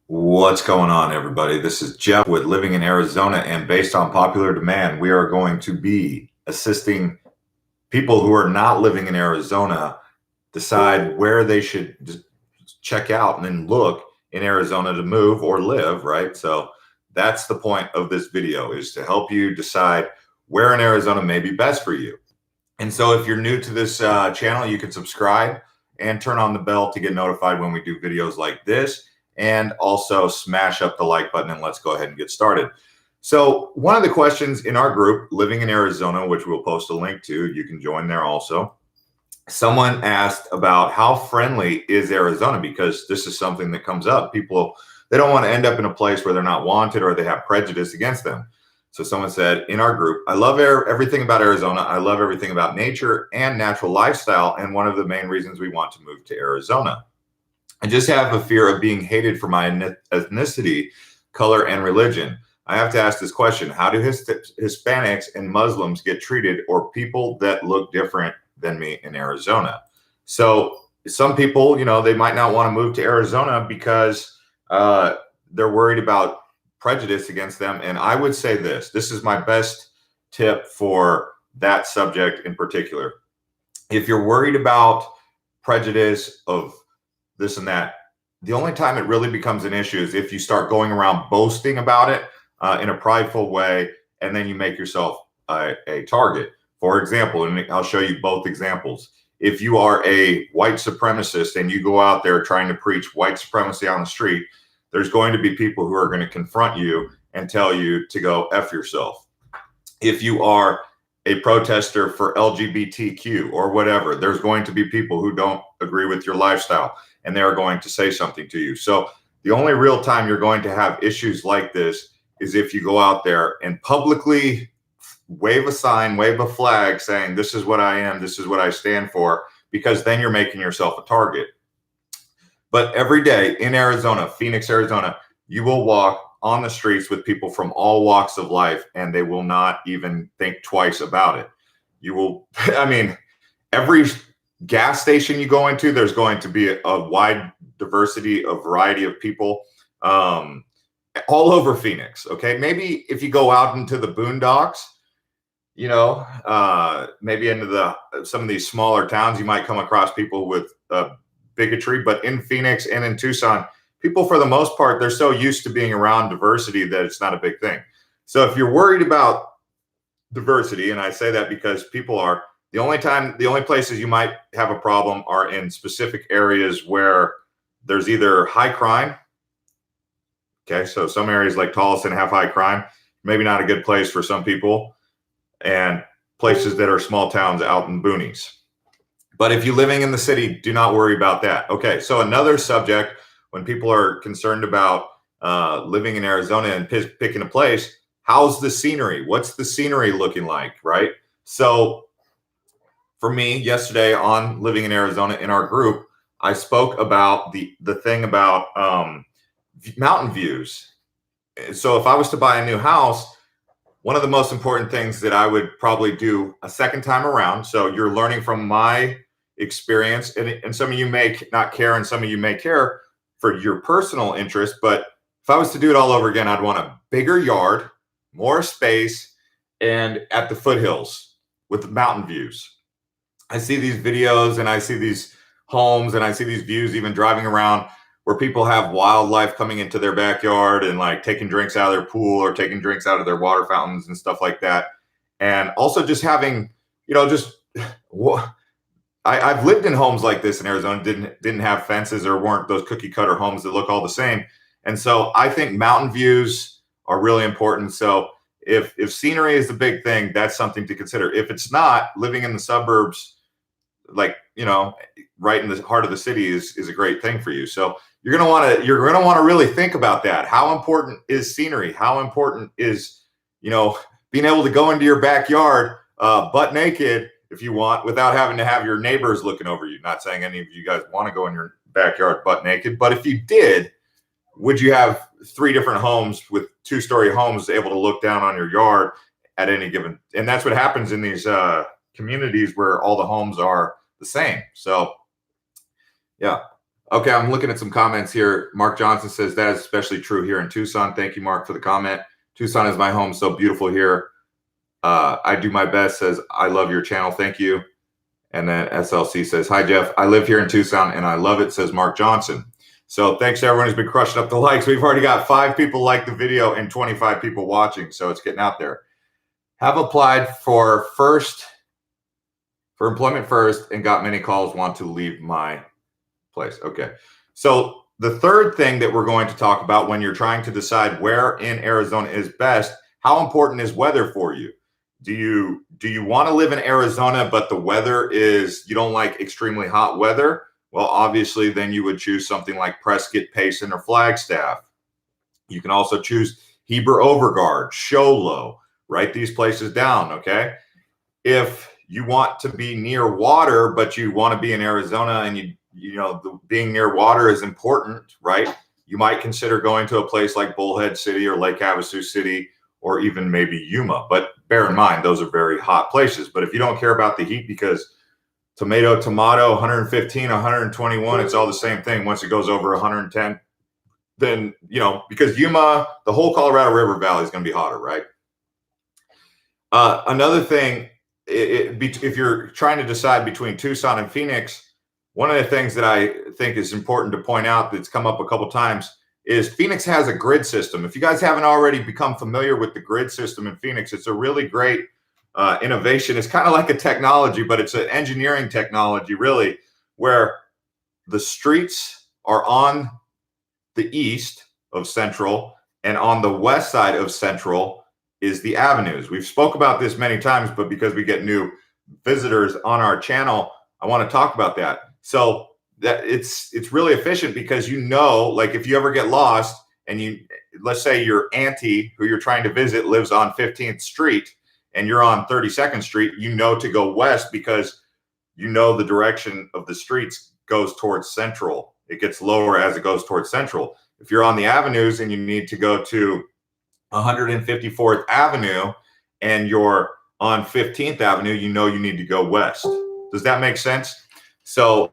What's going on, everybody? This is Jeff with Living in Arizona, and based on popular demand, we are going to be assisting people who are not living in Arizona decide where they should check out and then look in Arizona to move or live, right? So that's the point of this video, is to help you decide where in Arizona may be best for you. And so if you're new to this channel, you can subscribe and turn on the bell to get notified when we do videos like this. And also smash up the like button, and let's go ahead and get started. So one of the questions in our group, Living in Arizona, which we'll post a link to, you can join there also. Someone asked about how friendly is Arizona, because this is something that comes up. People, they don't want to end up in a place where they're not wanted or they have prejudice against them. So someone said in our group, I love everything about Arizona. I love everything about nature and natural lifestyle. And one of the main reasons we want to move to Arizona. I just have a fear of being hated for my ethnicity, color, and religion. I have to ask this question. How do Hispanics and Muslims get treated, or people that look different than me in Arizona? So some people, they might not want to move to Arizona because they're worried about prejudice against them. And I would say this is my best tip for that subject in particular. If you're worried about prejudice of this and that, the only time it really becomes an issue is if you start going around boasting about it in a prideful way, and then you make yourself a target. For example, and I'll show you both examples. If you are a white supremacist and you go out there trying to preach white supremacy on the street, there's going to be people who are going to confront you and tell you to go F yourself. If you are a protester for LGBTQ or whatever, there's going to be people who don't agree with your lifestyle, and they're going to say something to you. So the only real time you're going to have issues like this is if you go out there and publicly wave a sign, wave a flag saying, this is what I am, this is what I stand for, because then you're making yourself a target. But every day in Arizona, Phoenix, Arizona, you will walk on the streets with people from all walks of life, and they will not even think twice about it. You will, every gas station you go into, there's going to be a wide diversity, a variety of people all over Phoenix. Okay. Maybe if you go out into the boondocks, maybe into some of these smaller towns, you might come across people with bigotry, but in Phoenix and in Tucson, people, for the most part, they're so used to being around diversity that it's not a big thing. So if you're worried about diversity, and I say that because people are, the only places you might have a problem are in specific areas where there's either high crime. Okay, so some areas like Tolleson have high crime, maybe not a good place for some people, and places that are small towns out in boonies. But if you're living in the city, do not worry about that. Okay, so another subject when people are concerned about living in Arizona and picking a place, how's the scenery? What's the scenery looking like, right? So for me, yesterday on Living in Arizona in our group, I spoke about the thing about mountain views. So if I was to buy a new house, one of the most important things that I would probably do a second time around, so you're learning from my experience, and some of you may not care and some of you may care for your personal interest, but if I was to do it all over again, I'd want a bigger yard, more space, and at the foothills with mountain views. I see these videos and I see these homes and I see these views even driving around where people have wildlife coming into their backyard and like taking drinks out of their pool or taking drinks out of their water fountains and stuff like that. And also just having, I've lived in homes like this in Arizona, didn't have fences or weren't those cookie cutter homes that look all the same. And so I think mountain views are really important. So if scenery is the big thing, that's something to consider. If it's not, living in the suburbs, like, right in the heart of the city is a great thing for you. So you're going to want to really think about that. How important is scenery? How important is, being able to go into your backyard butt naked if you want, without having to have your neighbors looking over you? Not saying any of you guys want to go in your backyard butt naked, but if you did, would you have 3 different homes with 2-story homes able to look down on your yard at any given? And that's what happens in these communities where all the homes are the same. So yeah, Okay, I'm looking at some comments here. Mark Johnson says that is especially true here in Tucson. Thank you, Mark, for the comment. Tucson is my home, so beautiful here. I do my best, says, I love your channel. Thank you. And then SLC says, hi, Jeff. I live here in Tucson and I love it, says Mark Johnson. So thanks to everyone who's been crushing up the likes. We've already got 5 people like the video and 25 people watching, so it's getting out there. Have applied for employment first and got many calls, want to leave my place. Okay. So the third thing that we're going to talk about when you're trying to decide where in Arizona is best, how important is weather for you? Do you want to live in Arizona, but the weather is, you don't like extremely hot weather? Well, obviously, then you would choose something like Prescott, Payson, or Flagstaff. You can also choose Heber, Overgard, Show Low. Write these places down, okay? If you want to be near water, but you want to be in Arizona and being near water is important, right? You might consider going to a place like Bullhead City or Lake Havasu City or even maybe Yuma. But bear in mind, those are very hot places. But if you don't care about the heat, because tomato, 115, 121, it's all the same thing. Once it goes over 110, then, because Yuma, the whole Colorado River Valley is going to be hotter, right? Another thing, if you're trying to decide between Tucson and Phoenix, one of the things that I think is important to point out that's come up a couple times is Phoenix has a grid system. If you guys haven't already become familiar with the grid system in Phoenix, it's a really great innovation. It's kind of like a technology, but it's an engineering technology, really, where the streets are on the east of Central, and on the west side of Central is the avenues. We've spoke about this many times, but because we get new visitors on our channel, I want to talk about that. So that it's really efficient because like if you ever get lost and let's say your auntie who you're trying to visit lives on 15th Street and you're on 32nd Street, to go west because the direction of the streets goes towards Central. It gets lower as it goes towards Central. If you're on the avenues and you need to go to 154th Avenue and you're on 15th Avenue, you need to go west. Does that make sense? So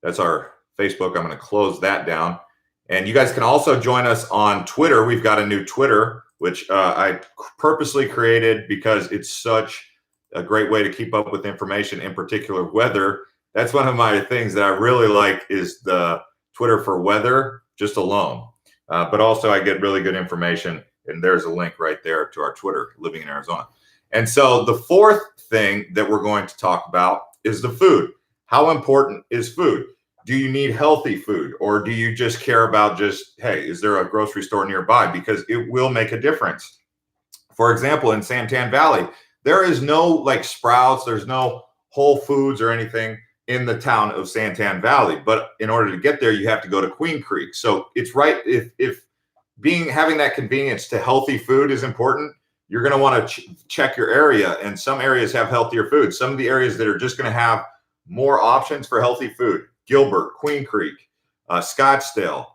that's our Facebook. I'm going to close that down. And you guys can also join us on Twitter. We've got a new Twitter, which I purposely created because it's such a great way to keep up with information, in particular weather. That's one of my things that I really like is the Twitter for weather just alone. But also I get really good information, and there's a link right there to our Twitter, Living in Arizona. And so the fourth thing that we're going to talk about is the food. How important is food? Do you need healthy food, or do you just care about hey, is there a grocery store nearby? Because it will make a difference. For example, in Santan Valley, there is no like Sprouts, there's no Whole Foods or anything in the town of Santan Valley. But in order to get there, you have to go to Queen Creek. So it's right, if having that convenience to healthy food is important, you're going to want to check your area. And some areas have healthier food. Some of the areas that are just going to have more options for healthy food: Gilbert, Queen Creek, Scottsdale.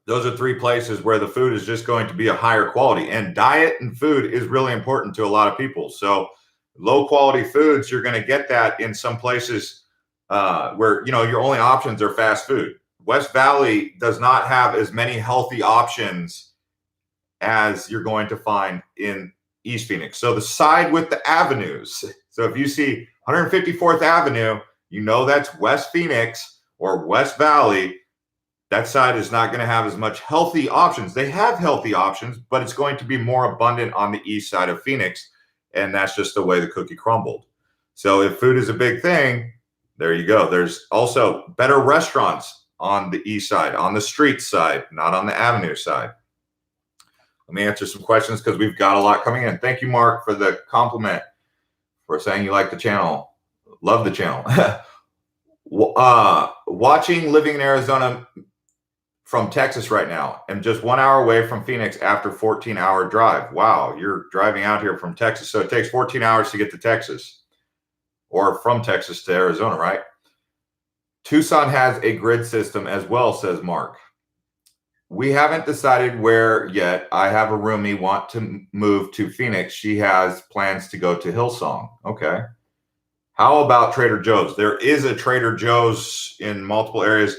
Those are 3 places where the food is just going to be a higher quality. And diet and food is really important to a lot of people. So low quality foods, you're going to get that in some places where, your only options are fast food. West Valley does not have as many healthy options as you're going to find in East Phoenix. So the side with the avenues. So if you see 154th Avenue, that's West Phoenix or West Valley. That side is not going to have as much healthy options. They have healthy options, but it's going to be more abundant on the east side of Phoenix. And that's just the way the cookie crumbled. So if food is a big thing, there you go. There's also better restaurants on the east side, on the street side, not on the avenue side. Let me answer some questions because we've got a lot coming in. Thank you, Mark, for the compliment, for saying you like the channel. Love the channel. Watching Living in Arizona from Texas right now. I'm just 1 hour away from Phoenix after 14-hour drive. Wow, you're driving out here from Texas. So it takes 14 hours to get to Texas, or from Texas to Arizona, right? Tucson has a grid system as well, says Mark. We haven't decided where yet. I have a roomie want to move to Phoenix. She has plans to go to Hillsong. Okay. How about Trader Joe's? There is a Trader Joe's in multiple areas.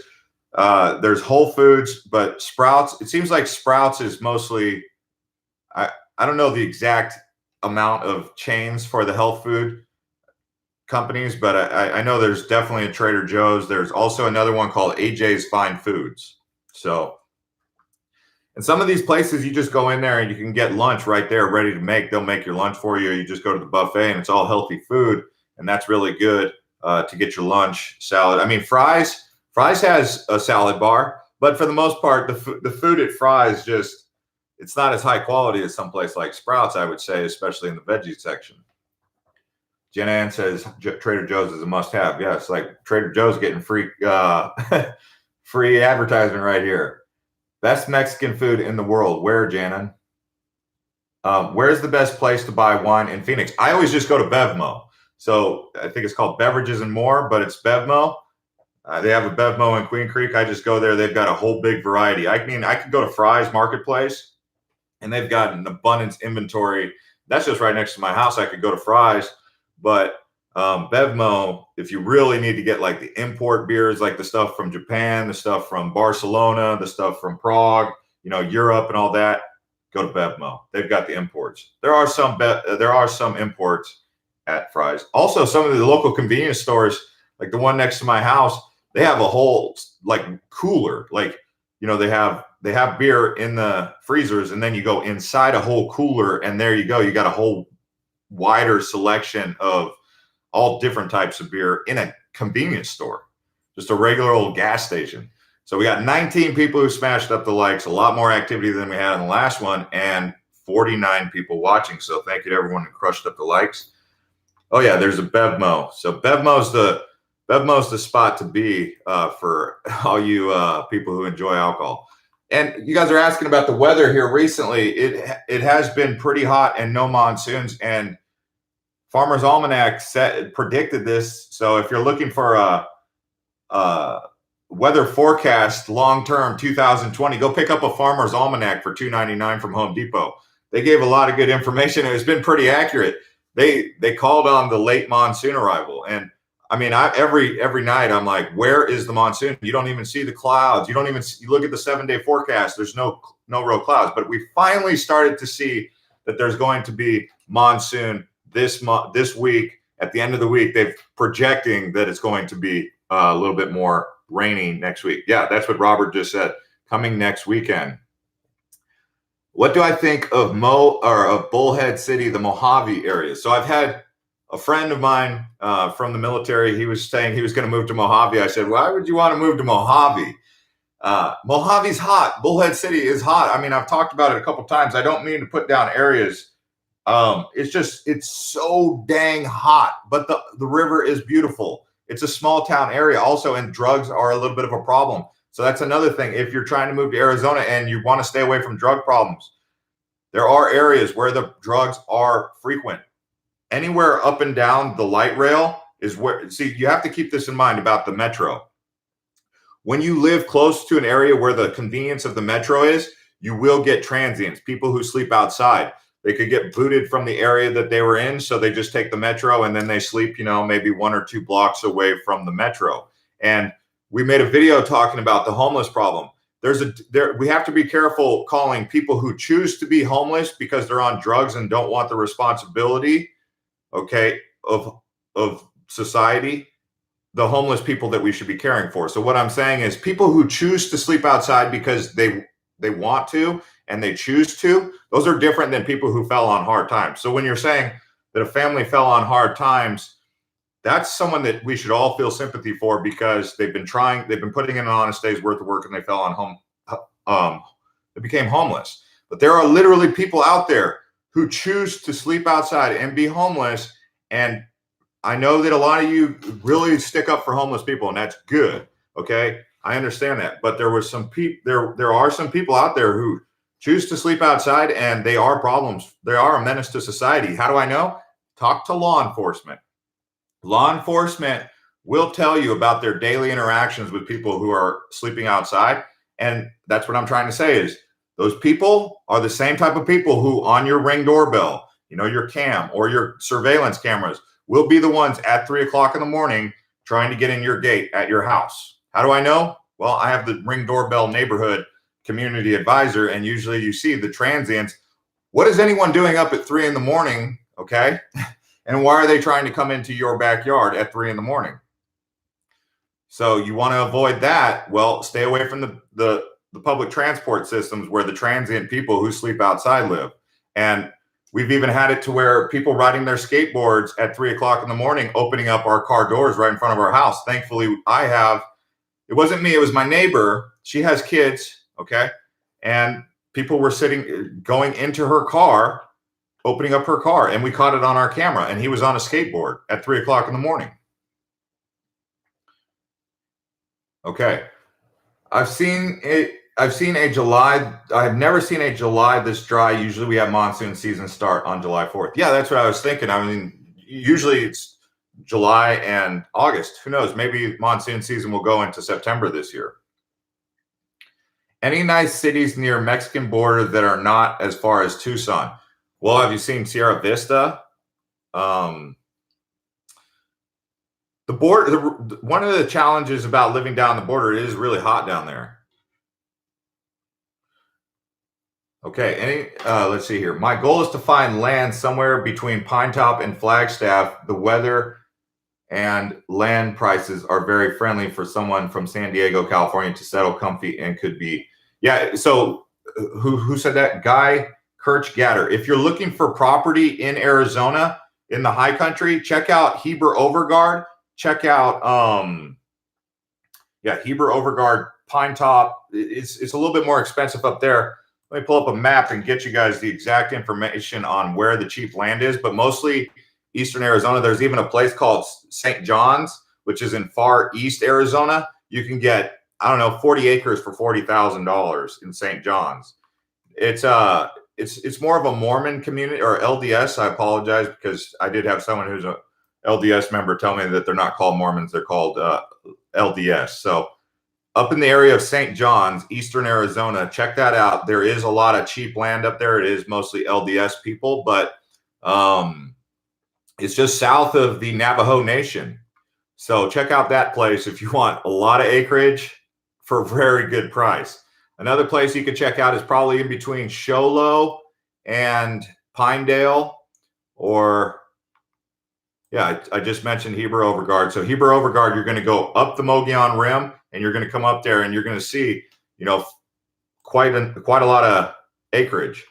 There's Whole Foods, but Sprouts, it seems like Sprouts is mostly, I don't know the exact amount of chains for the health food companies, but I know there's definitely a Trader Joe's. There's also another one called AJ's Fine Foods. So, and some of these places, you just go in there and you can get lunch right there ready to make. They'll make your lunch for you. You just go to the buffet and it's all healthy food. And that's really good to get your lunch salad. I mean, Fry's has a salad bar, but for the most part, the food at Fry's just, it's not as high quality as someplace like Sprouts, I would say, especially in the veggie section. Jen Ann says Trader Joe's is a must-have. Yes, like Trader Joe's getting free free advertisement right here. Best Mexican food in the world. Where, Janan? Where's the best place to buy wine in Phoenix? I always just go to Bevmo. So I think it's called Beverages and More, but it's Bevmo. They have a Bevmo in Queen Creek. I just go there. They've got a whole big variety. I mean, I could go to Fry's Marketplace, and they've got an abundance inventory. That's just right next to my house. I could go to Fry's, but Bevmo, if you really need to get like the import beers, like the stuff from Japan, the stuff from Barcelona, the stuff from Prague, you know, Europe and all that, go to Bevmo. They've got the imports. There are some imports at Fry's. Also, some of the local convenience stores, like the one next to my house, they have a whole like cooler. Like, you know, they have beer in the freezers, and then you go inside a whole cooler, and there you go. You got a whole wider selection of all different types of beer in a convenience store, just a regular old gas station. So we got 19 people who smashed up the likes, a lot more activity than we had in the last one, and 49 people watching. So thank you to everyone who crushed up the likes. Oh yeah, there's a Bevmo. So Bevmo's the spot to be for all you people who enjoy alcohol. And you guys are asking about the weather here recently. It has been pretty hot and no monsoons, and Farmer's Almanac predicted this. So if you're looking for a weather forecast long-term 2020, go pick up a Farmer's Almanac for $2.99 from Home Depot. They gave a lot of good information. It's been pretty accurate. They called on the late monsoon arrival. And I mean, every night I'm like, where is the monsoon? You don't even see the clouds. You look at the 7-day forecast. There's no real clouds. But we finally started to see that there's going to be monsoon this week. At the end of the week, they're projecting that it's going to be a little bit more rainy next week. Yeah, that's what Robert just said. Coming next weekend. What do I think of Bullhead City, the Mojave area? So I've had a friend of mine from the military. He was saying he was going to move to Mojave. I said, why would you want to move to Mojave? Mojave's hot. Bullhead City is hot. I mean, I've talked about it a couple times. I don't mean to put down areas. It's so dang hot, but the river is beautiful. It's a small town area also, and drugs are a little bit of a problem. So that's another thing. If you're trying to move to Arizona and you want to stay away from drug problems, there are areas where the drugs are frequent. Anywhere up and down the light rail is where, see, you have to keep this in mind about the metro. When you live close to an area where the convenience of the metro is, you will get transients, people who sleep outside. They could get booted from the area that they were in, so they just take the metro and then they sleep, you know, maybe 1 or 2 blocks away from the metro. And we made a video talking about the homeless problem. We have to be careful calling people who choose to be homeless because they're on drugs and don't want the responsibility, okay, of society, the homeless people that we should be caring for. So what I'm saying is people who choose to sleep outside because they want to and they choose to, those are different than people who fell on hard times. So when you're saying that a family fell on hard times, that's someone that we should all feel sympathy for because they've been putting in an honest day's worth of work and they fell on they became homeless. But there are literally people out there who choose to sleep outside and be homeless. And I know that a lot of you really stick up for homeless people, and that's good. Okay, I understand that. But there are some people out there who choose to sleep outside, and they are problems. They are a menace to society. How do I know? Talk to law enforcement. Law enforcement will tell you about their daily interactions with people who are sleeping outside. And that's what I'm trying to say is those people are the same type of people who on your Ring doorbell, you know, your cam or your surveillance cameras will be the ones at 3 o'clock in the morning trying to get in your gate at your house. How do I know? Well, I have the Ring Doorbell neighborhood community advisor, and usually you see the transients. What is anyone doing up at 3 in the morning? Okay. And why are they trying to come into your backyard at 3 in the morning? So you want to avoid that. Well, stay away from the public transport systems where the transient people who sleep outside live. And we've even had it to where people riding their skateboards at 3 o'clock in the morning, opening up our car doors right in front of our house. Thankfully, it wasn't me, it was my neighbor. She has kids, okay? And people were going into her car, opening up her car, and we caught it on our camera. And he was on a skateboard at 3 o'clock in the morning. Okay. I've seen a July. I've never seen a July this dry. Usually we have monsoon season start on July 4th. Yeah, that's what I was thinking. I mean, usually it's July and August. Who knows? Maybe monsoon season will go into September this year. Any nice cities near Mexican border that are not as far as Tucson? Well, have you seen Sierra Vista? The border, one of the challenges about living down the border, it is really hot down there. Okay, let's see here. My goal is to find land somewhere between Pinetop and Flagstaff. The weather and land prices are very friendly for someone from San Diego, California to settle comfy and could be. Yeah, so who said that? Guy Kirch Gatter. If you're looking for property in Arizona, in the high country, check out Heber Overguard. Check out, Heber Overguard, Pinetop. It's a little bit more expensive up there. Let me pull up a map and get you guys the exact information on where the cheap land is, but mostly eastern Arizona. There's even a place called St. John's, which is in far east Arizona. You can get, 40 acres for $40,000 in St. John's. It's more of a Mormon community, or LDS. I apologize, because I did have someone who's a LDS member tell me that they're not called Mormons, they're called LDS. So up in the area of St. John's, eastern Arizona, check that out. There is a lot of cheap land up there. It is mostly LDS people, but it's just south of the Navajo Nation. So check out that place if you want a lot of acreage for a very good price. Another place you could check out is probably in between Show Low and Pinedale, or I just mentioned Heber Overguard. So Heber Overguard, you're going to go up the Mogollon Rim, and you're going to come up there, and you're going to see, quite a lot of acreage.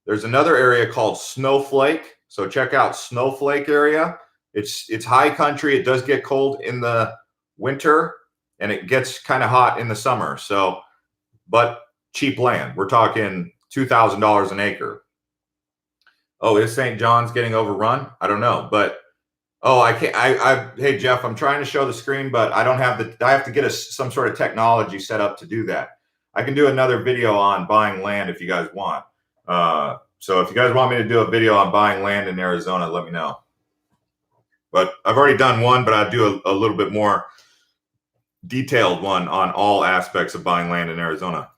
There's another area called Snowflake. So check out Snowflake area. It's high country. It does get cold in the winter, and it gets kind of hot in the summer. So, but cheap land. We're talking $2,000 an acre. Oh, is St. John's getting overrun? I don't know, but I can't. Hey Jeff, I'm trying to show the screen, but I don't have I have to get some sort of technology set up to do that. I can do another video on buying land if you guys want. So if you guys want me to do a video on buying land in Arizona, let me know. But I've already done one, but I'll do a little bit more detailed one on all aspects of buying land in Arizona.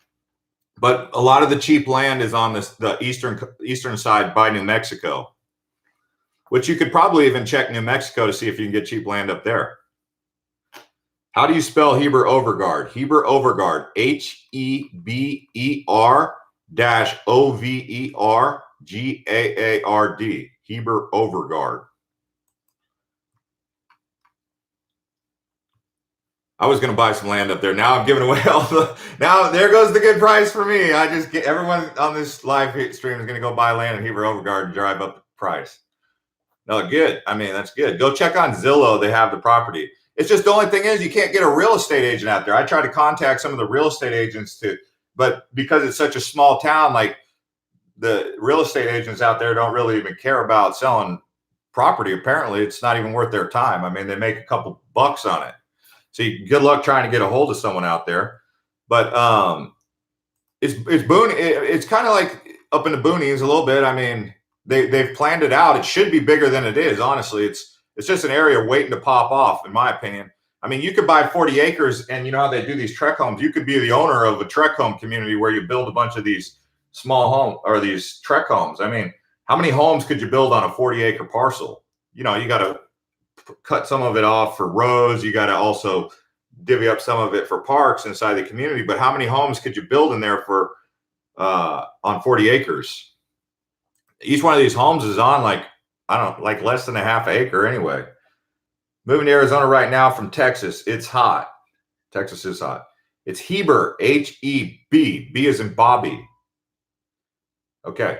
But a lot of the cheap land is on the eastern side by New Mexico, which you could probably even check New Mexico to see if you can get cheap land up there. How do you spell Heber Overguard? Heber Overguard, HEBER-OVERGAARD. Heber Overguard. I was going to buy some land up there. Now I'm giving away now there goes the good price for me. Everyone on this live stream is going to go buy land in Heber Overguard and drive up the price. No, good. I mean, that's good. Go check on Zillow. They have the property. It's just the only thing is you can't get a real estate agent out there. I tried to contact some of the real estate agents but because it's such a small town, like the real estate agents out there don't really even care about selling property. Apparently, it's not even worth their time. I mean, they make a couple bucks on it. So good luck trying to get a hold of someone out there. But it's boony. It's kind of like up in the boonies a little bit. I mean, they've planned it out. It should be bigger than it is. Honestly, it's just an area waiting to pop off, in my opinion. I mean, you could buy 40 acres, and you know how they do these trek homes. You could be the owner of a trek home community where you build a bunch of these small homes or these trek homes. I mean, how many homes could you build on a 40-acre parcel? You got to cut some of it off for roads. You got to also divvy up some of it for parks inside the community. But how many homes could you build in there for on 40 acres? Each one of these homes is on like, I don't know, like less than a half acre anyway. Moving to Arizona right now from Texas. It's hot. Texas is hot. It's Heber, H-E-B. B as in Bobby. Okay.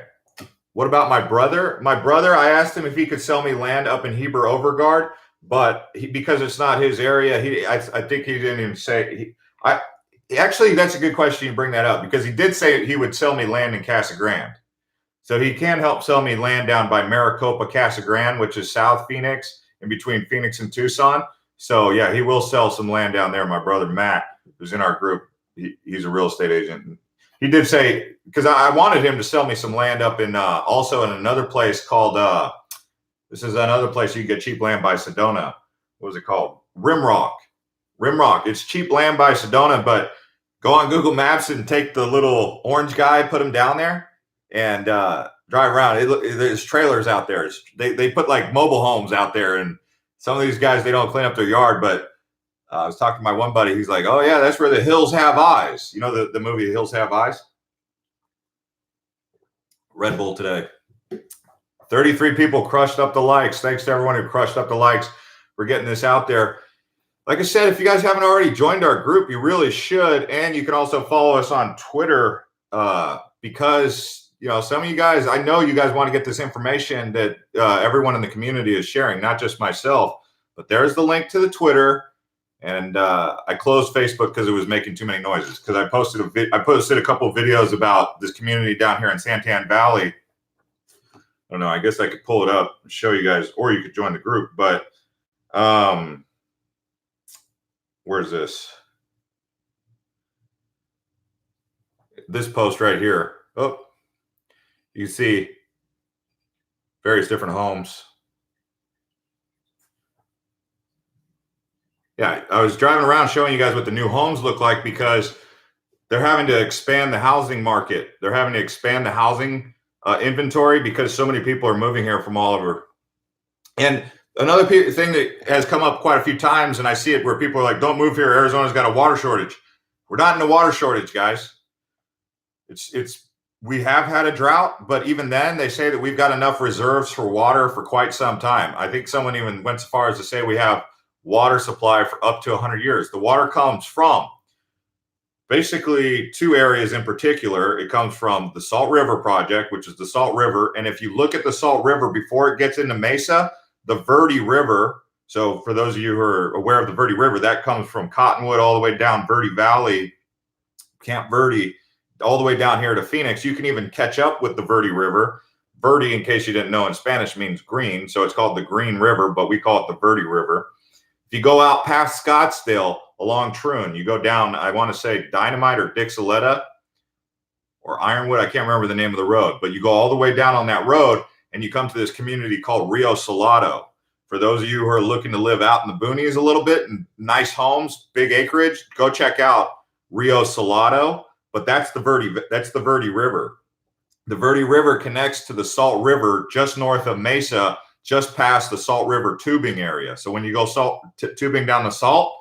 What about my brother? My brother, I asked him if he could sell me land up in Heber Overguard, but because it's not his area, I think he didn't even say. Actually, that's a good question you bring that up, because he did say he would sell me land in Casa Grande. So he can help sell me land down by Maricopa, Casa Grande, which is South Phoenix, in between Phoenix and Tucson. So yeah, he will sell some land down there. My brother Matt, who's in our group, he's a real estate agent. He did say, because I wanted him to sell me some land up in also in another place called this is another place you can get cheap land by Sedona. What was it called? Rimrock. Rimrock. It's cheap land by Sedona, but go on Google Maps and take the little orange guy, put him down there, and drive around. There's trailers out there. They put like mobile homes out there, and some of these guys, they don't clean up their yard. But I was talking to my one buddy. He's like, "Oh yeah, that's where the hills have eyes." You know the movie The Hills Have Eyes? Red Bull today. 33 people crushed up the likes. Thanks to everyone who crushed up the likes for getting this out there. Like I said, if you guys haven't already joined our group, you really should. And you can also follow us on Twitter because, you know, some of you guys, I know you guys want to get this information that everyone in the community is sharing, not just myself. But there's the link to the Twitter. And I closed Facebook because it was making too many noises. Because I posted a couple of videos about this community down here in Santan Valley. I don't know. I guess I could pull it up and show you guys, or you could join the group. But where's this? This post right here. Oh, you see various different homes. Yeah, I was driving around showing you guys what the new homes look like, because they're having to expand the housing market. They're having to expand the housing inventory because so many people are moving here from all over. And another thing that has come up quite a few times, and I see it where people are like, "Don't move here. Arizona's got a water shortage." We're not in a water shortage, guys. We have had a drought, but even then, they say that we've got enough reserves for water for quite some time. I think someone even went so far as to say we have water supply for up to 100 years. The water comes from basically two areas in particular. It comes from the Salt River Project, which is the Salt River. And if you look at the Salt River before it gets into Mesa, the Verde River. So for those of you who are aware of the Verde River, that comes from Cottonwood all the way down Verde Valley, Camp Verde, all the way down here to Phoenix. You can even catch up with the Verde River. Verde, in case you didn't know, in Spanish means green. So it's called the Green River, but we call it the Verde River. If you go out past Scottsdale along Troon, you go down, I want to say Dynamite or Dixoletta or Ironwood. I can't remember the name of the road, but you go all the way down on that road and you come to this community called Rio Salado. For those of you who are looking to live out in the boonies a little bit and nice homes, big acreage, go check out Rio Salado. But that's the Verde River. The Verde River connects to the Salt River just north of Mesa, just past the Salt River tubing area. So when you go tubing down the Salt,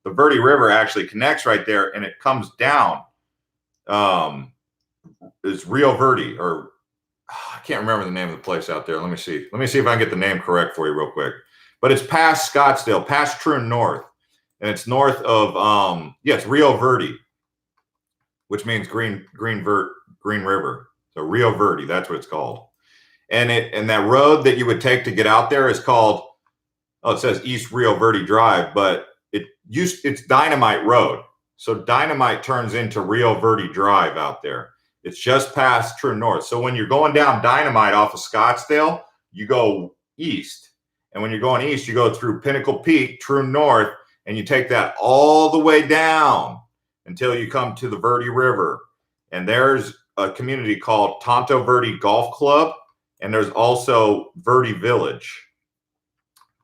the Verde River actually connects right there, and it comes down. It's Rio Verde, or I can't remember the name of the place out there. Let me see. Let me see if I can get the name correct for you real quick. But it's past Scottsdale, past Troon North, and it's north of it's Rio Verde, which means green river. So Rio Verde, that's what it's called. And that road that you would take to get out there is called, it says East Rio Verde Drive, but it's Dynamite Road. So Dynamite turns into Rio Verde Drive out there. It's just past True North. So when you're going down Dynamite off of Scottsdale, you go east. And when you're going east, you go through Pinnacle Peak, True North, and you take that all the way down until you come to the Verde River. And there's a community called Tonto Verde Golf Club. And there's also Verde Village.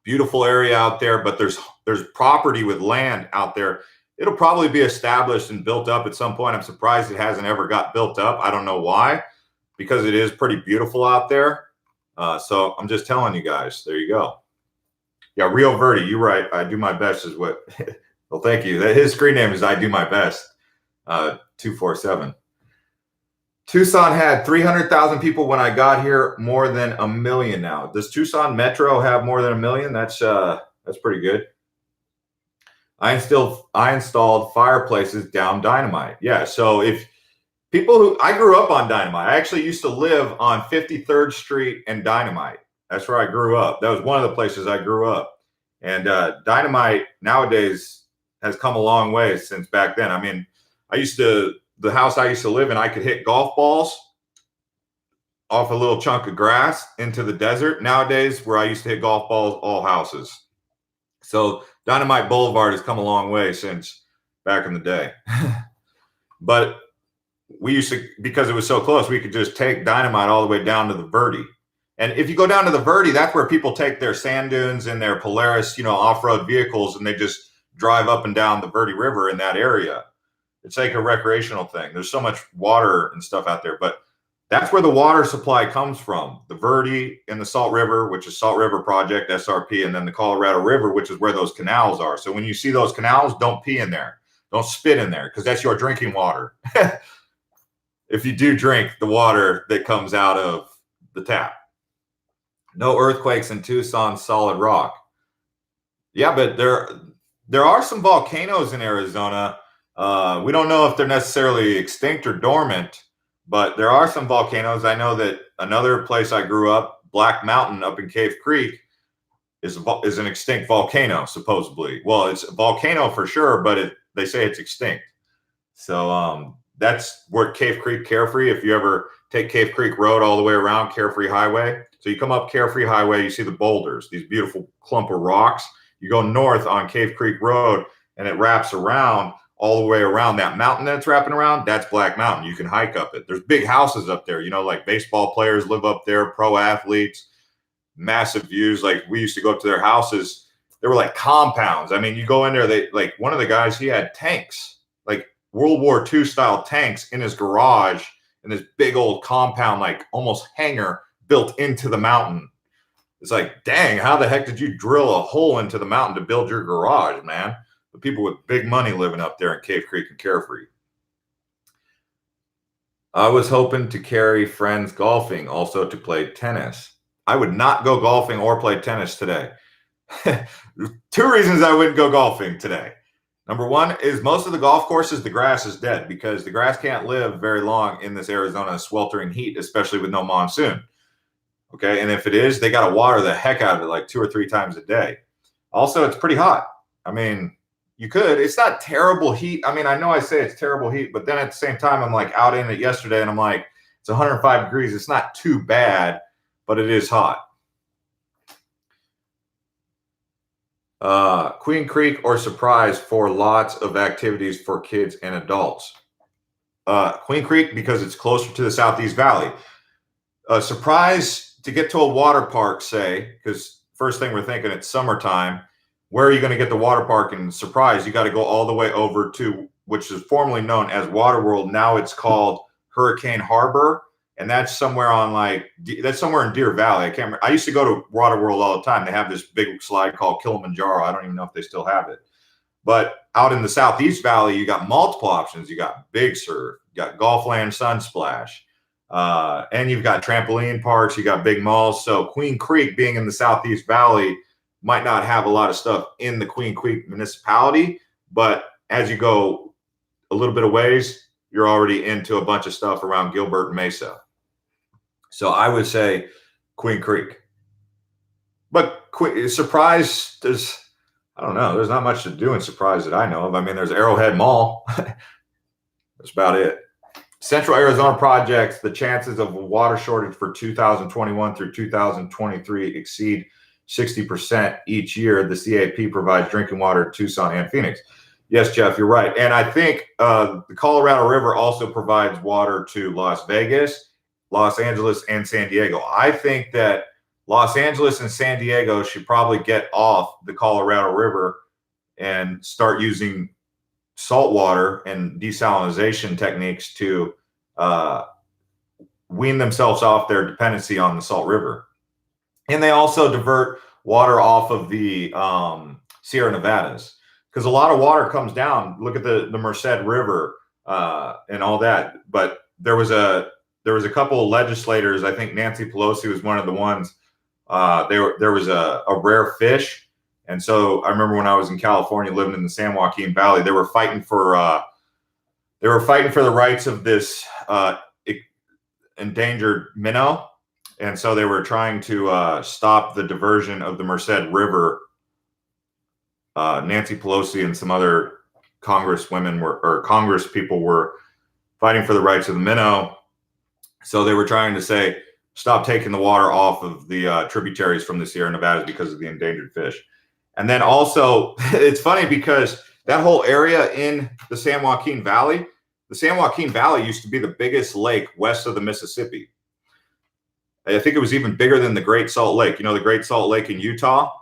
Beautiful area out there, but there's property with land out there. It'll probably be established and built up at some point. I'm surprised it hasn't ever got built up. I don't know why, because it is pretty beautiful out there. So I'm just telling you guys, there you go. Yeah, Rio Verde. You're right. I do my best is what. Well, thank you. His screen name is I do my best. 247. Tucson had 300,000 people when I got here. More than a million now. Does Tucson Metro have more than a million? That's pretty good. I installed fireplaces down Dynamite. Yeah. So if people who I grew up on Dynamite, I actually used to live on 53rd Street and Dynamite. That's where I grew up. That was one of the places I grew up. And Dynamite nowadays has come a long way since back then. I mean, the house I used to live in, I could hit golf balls off a little chunk of grass into the desert. Nowadays, where I used to hit golf balls, all houses. So Dynamite Boulevard has come a long way since back in the day. But we used to, because it was so close, we could just take Dynamite all the way down to the Verde. And if you go down to the Verde, that's where people take their sand dunes and their Polaris, off-road vehicles, and they just drive up and down the Verde River in that area. It's like a recreational thing. There's so much water and stuff out there, but that's where the water supply comes from. The Verde and the Salt River, which is Salt River Project, SRP, and then the Colorado River, which is where those canals are. So when you see those canals, don't pee in there. Don't spit in there, because that's your drinking water. If you do drink the water that comes out of the tap. No earthquakes in Tucson, solid rock. Yeah, but there are some volcanoes in Arizona. We don't know if they're necessarily extinct or dormant, but there are some volcanoes. I know that another place I grew up, Black Mountain up in Cave Creek, is an extinct volcano, supposedly. Well, it's a volcano for sure, but they say it's extinct. So that's where Cave Creek, Carefree, if you ever take Cave Creek Road all the way around Carefree Highway. So you come up Carefree Highway, you see the boulders, these beautiful clump of rocks. You go north on Cave Creek Road, and it wraps around all the way around that mountain that's wrapping around. That's Black Mountain. You can hike up it. There's big houses up there, like baseball players live up there, pro athletes, massive views. Like we used to go up to their houses. They were like compounds. I mean, you go in there, one of the guys, he had tanks, like World War II style tanks in his garage in this big old compound, like almost hangar built into the mountain. It's like, dang, how the heck did you drill a hole into the mountain to build your garage, man? The people with big money living up there in Cave Creek and Carefree. I was hoping to carry friends golfing, also to play tennis. I would not go golfing or play tennis today. 2 reasons I wouldn't go golfing today. Number one is most of the golf courses, the grass is dead, because the grass can't live very long in this Arizona sweltering heat, especially with no monsoon. Okay. And if it is, they got to water the heck out of it like 2 or 3 times a day. Also, it's pretty hot. I mean, it's not terrible heat. I mean, I know I say it's terrible heat, but then at the same time, I'm like out in it yesterday and I'm like, it's 105 degrees. It's not too bad, but it is hot. Queen Creek or Surprise for lots of activities for kids and adults. Queen Creek, because it's closer to the Southeast Valley. Surprise, to get to a water park, say, because first thing we're thinking, it's summertime. Where are you going to get the water park in Surprise? You got to go all the way over to, which is formerly known as Waterworld. Now it's called Hurricane Harbor. And that's somewhere that's somewhere in Deer Valley. I can't remember. I used to go to Waterworld all the time. They have this big slide called Kilimanjaro. I don't even know if they still have it. But out in the Southeast Valley, you got multiple options. You got Big Surf, you got Golfland Sunsplash, and you've got trampoline parks, you got big malls. So Queen Creek, being in the Southeast Valley, might not have a lot of stuff in the Queen Creek municipality. But as you go a little bit of ways, you're already into a bunch of stuff around Gilbert and Mesa. So I would say Queen Creek. But Surprise, I don't know. There's not much to do in Surprise that I know of. I mean, there's Arrowhead Mall. That's about it. Central Arizona projects, the chances of a water shortage for 2021 through 2023 exceed 60% each year. The CAP provides drinking water to Tucson and Phoenix. Yes, Jeff, you're right. And I think the Colorado River also provides water to Las Vegas, Los Angeles, and San Diego. I think that Los Angeles and San Diego should probably get off the Colorado River and start using salt water and desalination techniques to wean themselves off their dependency on the Salt River. And they also divert water off of the Sierra Nevadas, because a lot of water comes down. Look at the Merced River and all that. But there was a couple of legislators. I think Nancy Pelosi was one of the ones. There was a rare fish, and so I remember when I was in California, living in the San Joaquin Valley, they were fighting for the rights of this endangered minnow, and so they were trying to stop the diversion of the Merced River. Nancy Pelosi and some other Congress people were fighting for the rights of the minnow. So they were trying to say, stop taking the water off of the tributaries from the Sierra Nevadas because of the endangered fish. And then also, it's funny because that whole area in the San Joaquin Valley used to be the biggest lake west of the Mississippi. I think it was even bigger than the Great Salt Lake. You know, the Great Salt Lake in Utah?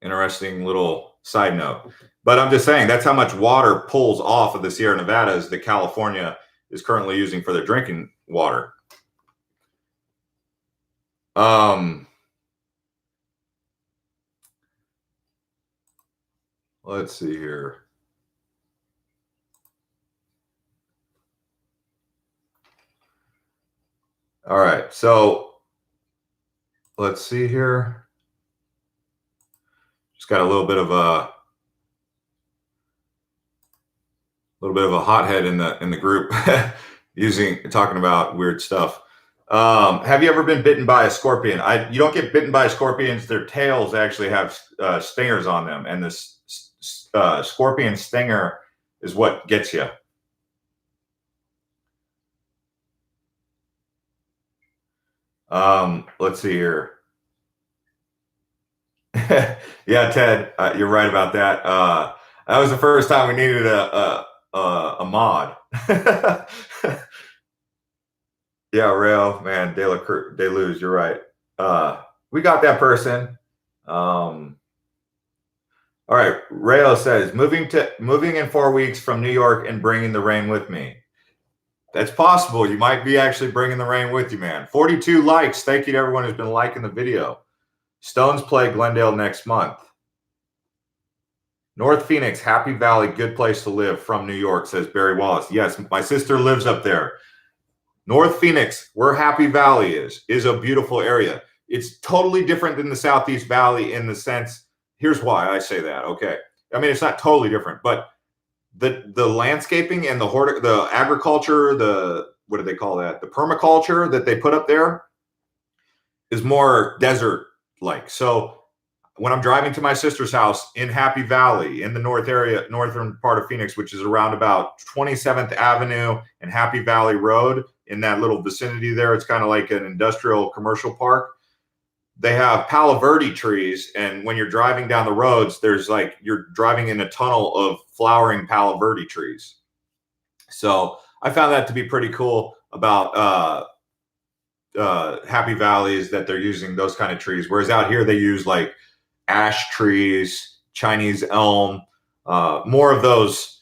Interesting little side note. But I'm just saying, that's how much water pulls off of the Sierra Nevadas that California is currently using for their drinking water. Let's see here. All right, so let's see here. Just got a little bit of a hothead in the group talking about weird stuff. Have you ever been bitten by a scorpion? You don't get bitten by scorpions. Their tails actually have stingers on them, and this scorpion stinger is what gets you. Let's see here. Yeah, Ted, you're right about that. That was the first time we needed a mod. Yeah, Rail, man, De Luz, you're right. We got that person. All right, Rail says, moving in 4 weeks from New York and bringing the rain with me. That's possible. You might be actually bringing the rain with you, man. 42 likes. Thank you to everyone who's been liking the video. Stones play Glendale next month. North Phoenix, Happy Valley, good place to live from New York, says Barry Wallace. Yes, my sister lives up there. North Phoenix, where Happy Valley is a beautiful area. It's totally different than the Southeast Valley in the sense, here's why I say that, okay? I mean, it's not totally different, but the landscaping and the agriculture, what do they call that? The permaculture that they put up there is more desert-like. So when I'm driving to my sister's house in Happy Valley, in the northern part of Phoenix, which is around about 27th Avenue and Happy Valley Road, in that little vicinity there, it's kind of like an industrial commercial park. They have Palo Verde trees, and when you're driving down the roads, there's like you're driving in a tunnel of flowering Palo Verde trees. So I found that to be pretty cool about Happy Valley, is that they're using those kind of trees, whereas out here they use like ash trees, Chinese elm, more of those,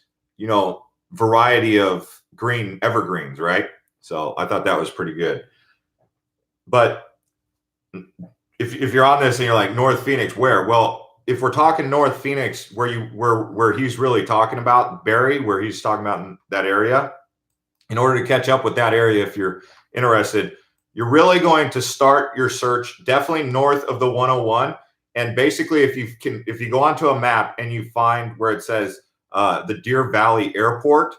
variety of green evergreens, right? So I thought that was pretty good. But if you're on this and you're like, North Phoenix, where? Well, if we're talking North Phoenix, where he's really talking about, Barry, where he's talking about in that area, in order to catch up with that area, if you're interested, you're really going to start your search definitely north of the 101. And basically, if you go onto a map and you find where it says the Deer Valley Airport,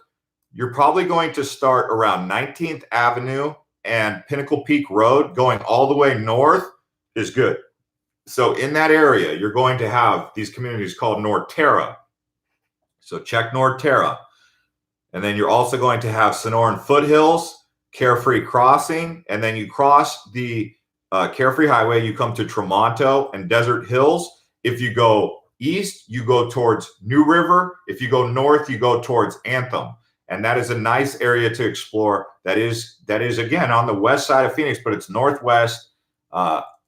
you're probably going to start around 19th Avenue and Pinnacle Peak Road. Going all the way north is good. So in that area, you're going to have these communities called Norterra. So check Norterra. And then you're also going to have Sonoran Foothills, Carefree Crossing, and then you cross the Carefree Highway, you come to Tremonto and Desert Hills. If you go east, you go towards New River. If you go north, you go towards Anthem. And that is a nice area to explore. That is again on the west side of Phoenix, but it's northwest.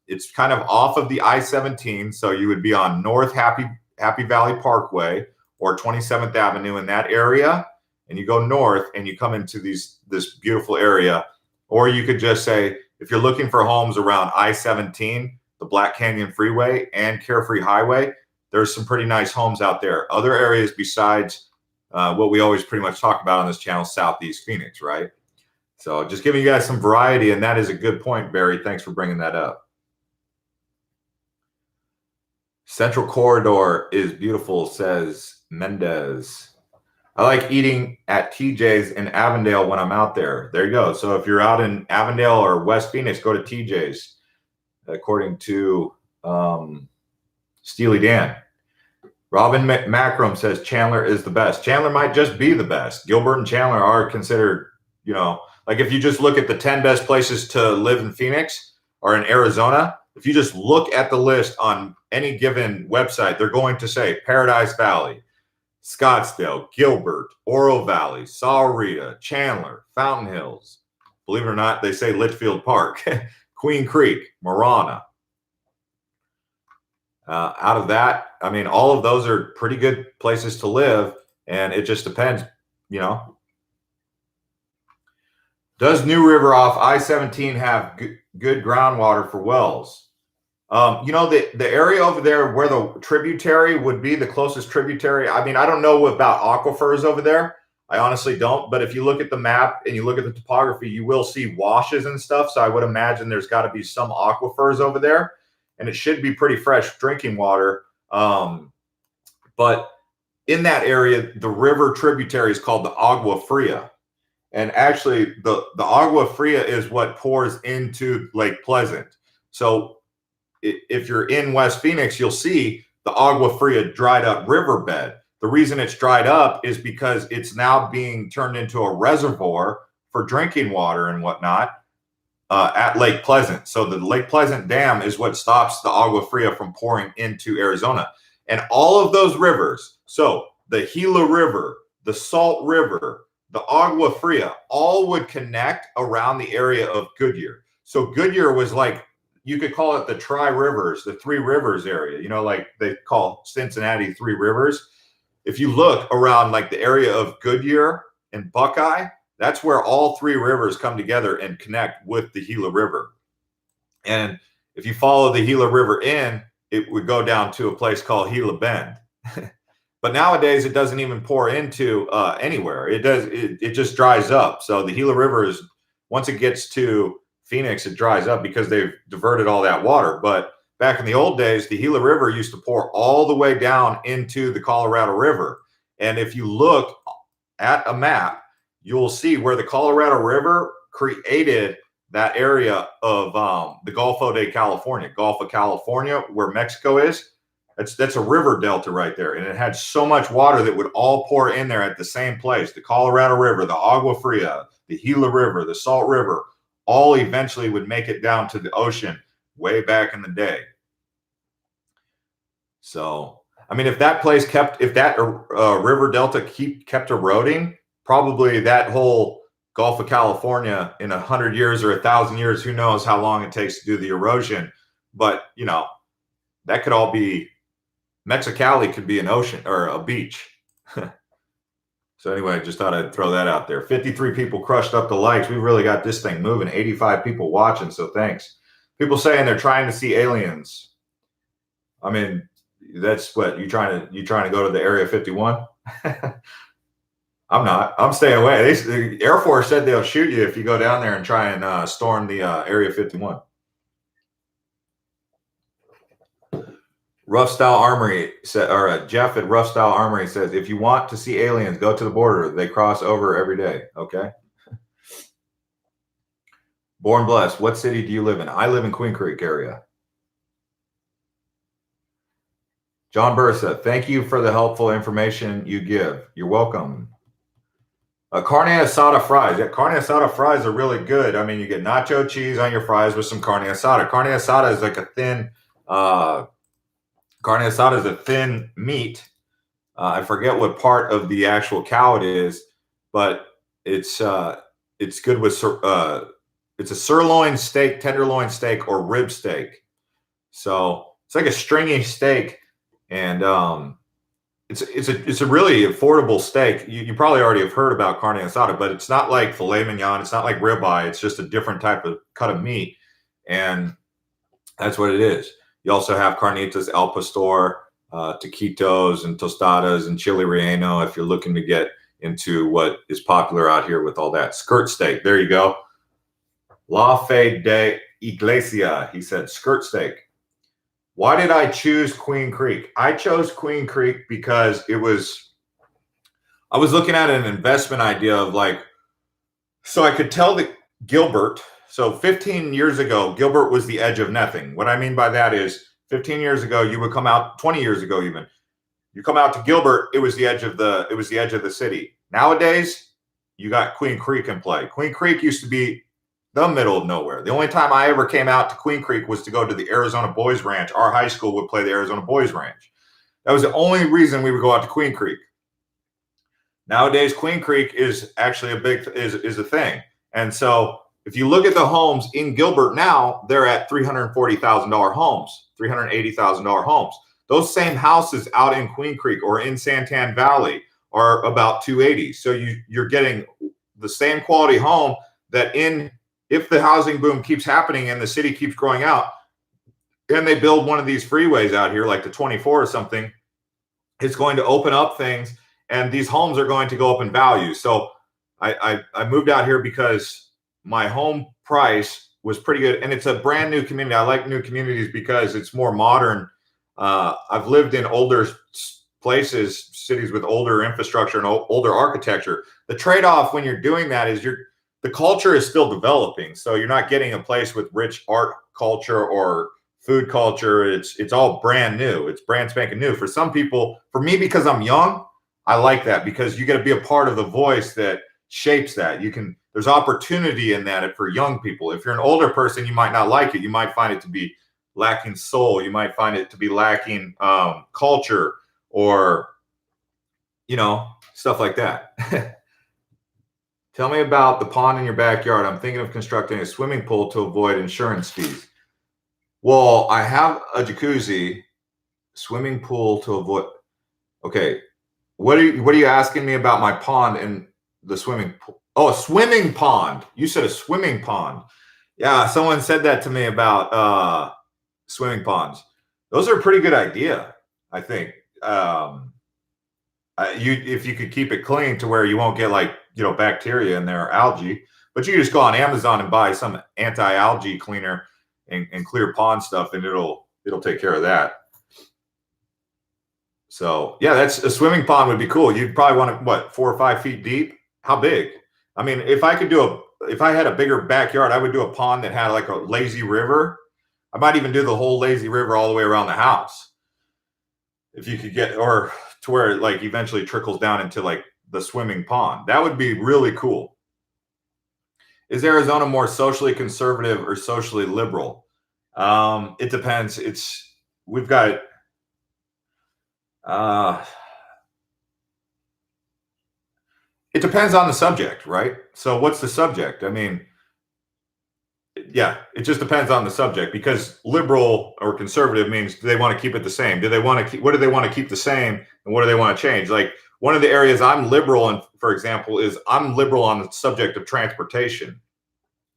It's kind of off of the I-17, so you would be on North Happy Valley Parkway or 27th Avenue in that area, and you go north and you come into this beautiful area. Or you could just say, if you're looking for homes around I-17, the Black Canyon Freeway and Carefree Highway, there's some pretty nice homes out there. Other areas besides what we always pretty much talk about on this channel, Southeast Phoenix, right? So just giving you guys some variety, and that is a good point, Barry. Thanks for bringing that up. Central Corridor is beautiful, says Mendez. I like eating at TJ's in Avondale when I'm out there. There you go. So if you're out in Avondale or West Phoenix, go to TJ's, according to Steely Dan. Robin Macrum says Chandler is the best. Chandler might just be the best. Gilbert and Chandler are considered, like if you just look at the 10 best places to live in Phoenix or in Arizona, if you just look at the list on any given website, they're going to say Paradise Valley, Scottsdale, Gilbert, Oro Valley, Sahuarita, Chandler, Fountain Hills. Believe it or not, they say Litchfield Park, Queen Creek, Marana. Out of that, I mean, all of those are pretty good places to live, and it just depends, Does New River off I-17 have good groundwater for wells? The area over there where the tributary would be, the closest tributary, I mean, I don't know about aquifers over there. I honestly don't. But if you look at the map and you look at the topography, you will see washes and stuff. So I would imagine there's got to be some aquifers over there. And it should be pretty fresh drinking water. But in that area, the river tributary is called the Agua Fria. And actually, the Agua Fria is what pours into Lake Pleasant. So if you're in West Phoenix, you'll see the Agua Fria dried up riverbed. The reason it's dried up is because it's now being turned into a reservoir for drinking water and whatnot at Lake Pleasant. So the Lake Pleasant Dam is what stops the Agua Fria from pouring into Arizona. And all of those rivers, so the Gila River, the Salt River, the Agua Fria, all would connect around the area of Goodyear. So Goodyear was like, you could call it the Tri-Rivers, the Three Rivers area, like they call Cincinnati Three Rivers. If you look around like the area of Goodyear and Buckeye, that's where all three rivers come together and connect with the Gila River. And if you follow the Gila River in, it would go down to a place called Gila Bend. But nowadays, it doesn't even pour into anywhere. It just dries up. So the Gila River is, once it gets to Phoenix, it dries up because they've diverted all that water. But back in the old days, the Gila River used to pour all the way down into the Colorado River. And if you look at a map, you'll see where the Colorado River created that area of the Gulf of California, where Mexico is. That's a river delta right there. And it had so much water that would all pour in there at the same place. The Colorado River, the Agua Fria, the Gila River, the Salt River, all eventually would make it down to the ocean way back in the day. So, I mean, if that river delta kept eroding, probably that whole Gulf of California in 100 years or 1,000 years, who knows how long it takes to do the erosion. But, that could all be, Mexicali could be an ocean or a beach. So anyway, just thought I'd throw that out there. 53 people crushed up the likes. We really got this thing moving. 85 people watching, so thanks. People saying they're trying to see aliens. I mean, that's what you trying to go to the Area 51? I'm not. I'm staying away. The Air Force said they'll shoot you if you go down there and try and storm the Area 51. Rough Style Armory said, or Jeff at Rough Style Armory says, if you want to see aliens, go to the border. They cross over every day. Okay. Born Blessed, what city do you live in? I live in Queen Creek area. John Bursa, thank you for the helpful information you give. You're welcome. Carne asada fries. Yeah, carne asada fries are really good. I mean, you get nacho cheese on your fries with some carne asada. Carne asada is like a thin, carne asada is a thin meat. I forget what part of the actual cow it is, but it's good with, it's a sirloin steak, tenderloin steak, or rib steak. So it's like a stringy steak, and it's a really affordable steak. You probably already have heard about carne asada, but it's not like filet mignon. It's not like ribeye. It's just a different type of cut of meat, and That's what it is. You also have carnitas al pastor, taquitos and tostadas and chili relleno if you're looking to get into what is popular out here with all that. Skirt steak. There you go. La Fe de Iglesia. He said skirt steak. Why did I choose Queen Creek? I chose Queen Creek because I was looking at an investment idea of like, so I could tell that Gilbert, so 15 years ago, Gilbert was the edge of nothing. What I mean by that is 15 years ago, you would come out, 20 years ago even, you come out to Gilbert, it was the edge of the city. Nowadays, you got Queen Creek in play. Queen Creek used to be the middle of nowhere. The only time I ever came out to Queen Creek was to go to the Arizona Boys Ranch. Our high school would play the Arizona Boys Ranch. That was the only reason we would go out to Queen Creek. Nowadays, Queen Creek is actually is a thing. And so if you look at the homes in Gilbert now, they're at $340,000 homes, $380,000 homes. Those same houses out in Queen Creek or in Santan Valley are about 280. So you're getting the same quality home that if the housing boom keeps happening and the city keeps growing out, and they build one of these freeways out here, like the 24 or something, it's going to open up things, and these homes are going to go up in value. So I moved out here because my home price was pretty good, and it's a brand new community. I like new communities because it's more modern. I've lived in older places, cities with older infrastructure and older architecture. The trade-off when you're doing that is the culture is still developing. So you're not getting a place with rich art culture or food culture. It's all brand new. It's brand spanking new. For some people, for me, because I'm young, I like that because you get to be a part of the voice that shapes that. There's opportunity in that for young people. If you're an older person, you might not like it. You might find it to be lacking soul. You might find it to be lacking culture or, stuff like that. Tell me about the pond in your backyard. I'm thinking of constructing a swimming pool to avoid insurance fees. Well, I have a jacuzzi, swimming pool to avoid. Okay. What are you asking me about my pond and the swimming pool? Oh, a swimming pond. You said a swimming pond. Yeah, someone said that to me about swimming ponds. Those are a pretty good idea, I think. If you could keep it clean to where you won't get bacteria in there or algae, but you can just go on Amazon and buy some anti-algae cleaner and clear pond stuff, and it'll take care of that. So yeah, that's a swimming pond would be cool. You'd probably want it 4 or 5 feet deep. How big? I mean, if I had a bigger backyard, I would do a pond that had like a lazy river. I might even do the whole lazy river all the way around the house. If you could get, or to where it like eventually trickles down into like the swimming pond. That would be really cool. Is Arizona more socially conservative or socially liberal? It depends. We've got it depends on the subject, right? So what's the subject? I mean, yeah, it just depends on the subject, because liberal or conservative means, do they want to keep it the same? What do they want to keep the same, and what do they want to change? Like one of the areas I'm liberal in, for example, is I'm liberal on the subject of transportation.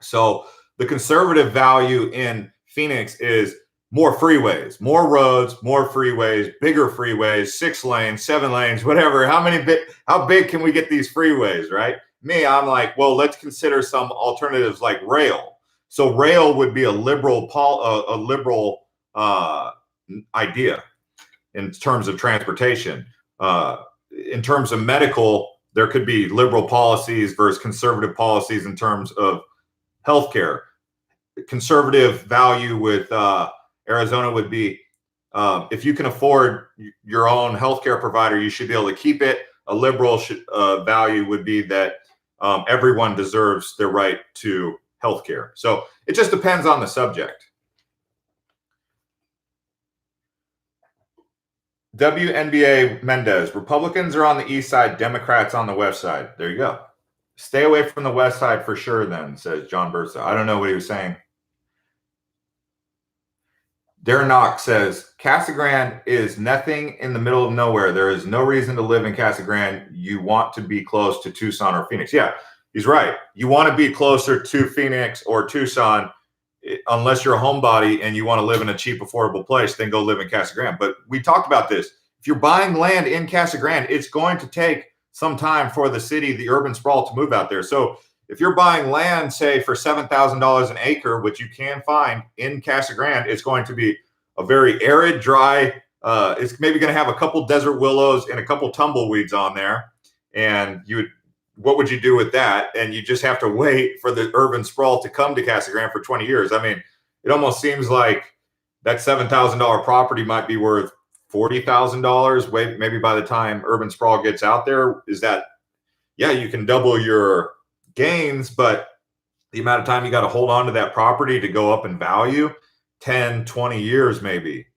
So the conservative value in Phoenix is more freeways, more roads, more freeways, bigger freeways, 6 lanes, 7 lanes, whatever. How big can we get these freeways, right? Me, I'm like, well, let's consider some alternatives like rail. So rail would be a liberal idea in terms of transportation. In terms of medical, there could be liberal policies versus conservative policies in terms of healthcare. Conservative value with Arizona would be, if you can afford your own healthcare provider, you should be able to keep it. A liberal value would be that everyone deserves their right to healthcare. So it just depends on the subject. WNBA Mendez, Republicans are on the east side, Democrats on the west side. There you go. Stay away from the west side for sure then, says John Bursa. I don't know what he was saying. Darren Knox says, Casa Grande is nothing in the middle of nowhere. There is no reason to live in Casa Grande. You want to be close to Tucson or Phoenix. Yeah, he's right. You want to be closer to Phoenix or Tucson unless you're a homebody and you want to live in a cheap, affordable place, then go live in Casa Grande. But we talked about this. If you're buying land in Casa Grande, it's going to take some time for the city, the urban sprawl, to move out there. So if you're buying land, say for $7,000 an acre, which you can find in Casa Grande, it's going to be a very arid, dry. It's maybe going to have a couple desert willows and a couple tumbleweeds on there. And what would you do with that? And you just have to wait for the urban sprawl to come to Casa Grande for 20 years. I mean, it almost seems like that $7,000 property might be worth $40,000. Maybe by the time urban sprawl gets out there, yeah, you can double your gains, but the amount of time you got to hold on to that property to go up in value, 10, 20 years maybe,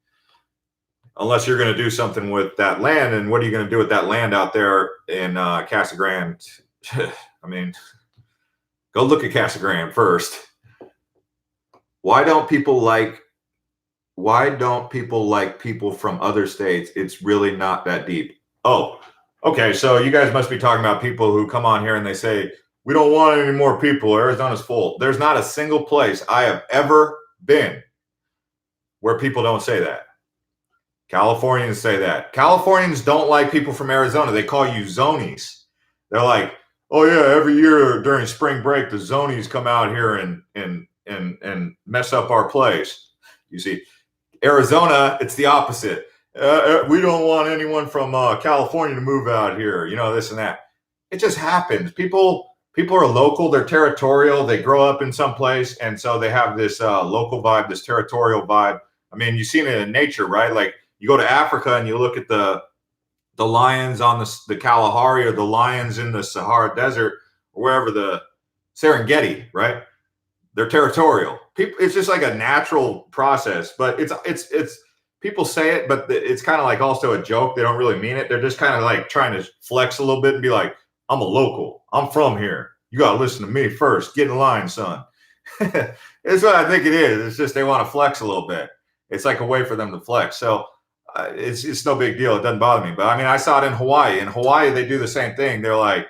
unless you're going to do something with that land. And what are you going to do with that land out there in Casa Grande? I mean, go look at Casa Grande first. Why don't people like people from other states? It's really not that deep. Oh, okay. So you guys must be talking about people who come on here and they say, we don't want any more people. Arizona's full. There's not a single place I have ever been where people don't say that. Californians say that. Californians don't like people from Arizona. They call you zonies. They're like, oh yeah, every year during spring break, the zonies come out here and mess up our place. You see, Arizona, it's the opposite. We don't want anyone from California to move out here. You know, this and that. It just happens. People are local. They're territorial. They grow up in some place, and so they have this local vibe, this territorial vibe. I mean, you've seen it in nature, right? Like you go to Africa and you look at the lions on the Kalahari, or the lions in the Sahara Desert, or wherever, the Serengeti, right? They're territorial. It's just like a natural process, but it's people say it, but it's kind of like also a joke. They don't really mean it. They're just kind of like trying to flex a little bit and be like, I'm a local. I'm from here. You got to listen to me first. Get in line, son. It's what I think it is. It's just they want to flex a little bit. It's like a way for them to flex. So it's no big deal. It doesn't bother me. But I mean, I saw it in Hawaii. In Hawaii, they do the same thing. They're like,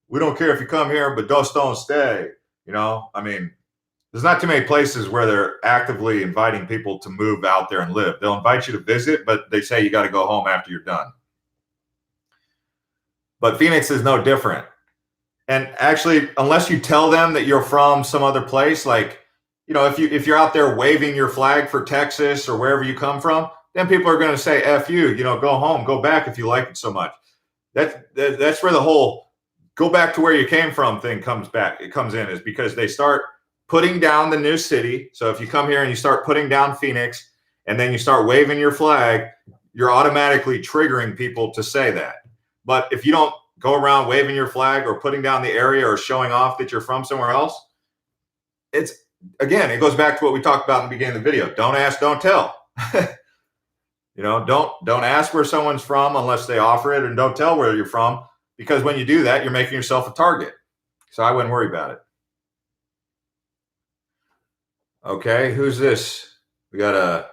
we don't care if you come here, but just don't stay. You know, I mean, there's not too many places where they're actively inviting people to move out there and live. They'll invite you to visit, but they say you got to go home after you're done. But Phoenix is no different. And actually, unless you tell them that you're from some other place, like, you know, if you're out there waving your flag for Texas or wherever you come from, then people are going to say, F you, you know, go home, go back if you like it so much. That's where the whole go back to where you came from thing comes in, is because they start putting down the new city. So if you come here and you start putting down Phoenix and then you start waving your flag, you're automatically triggering people to say that. But if you don't go around waving your flag or putting down the area or showing off that you're from somewhere else, it goes back to what we talked about in the beginning of the video. Don't ask, don't tell. You know, don't ask where someone's from unless they offer it, and don't tell where you're from, because when you do that, you're making yourself a target. So I wouldn't worry about it. Okay, who's this? We got to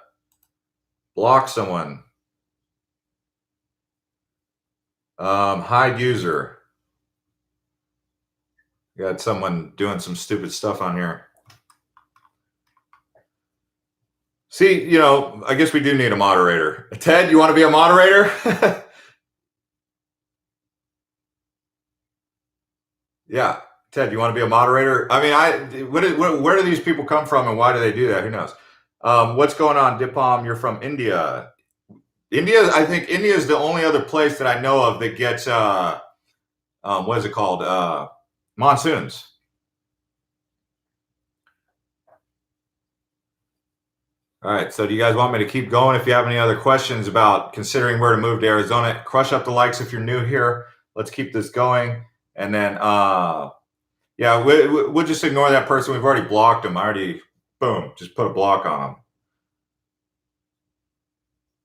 block someone. Hide user. We got someone doing some stupid stuff on here. See, you know, I guess we do need a moderator. Ted, you want to be a moderator? Yeah. Ted, you want to be a moderator? I mean, where do these people come from and why do they do that? Who knows? What's going on, Dipom? You're from India. I think India is the only other place that I know of that gets, what is it called? Monsoons. All right. So do you guys want me to keep going? If you have any other questions about considering where to move to Arizona, crush up the likes if you're new here. Let's keep this going. And then, yeah, we'll just ignore that person. We've already blocked them. Boom, just put a block on them.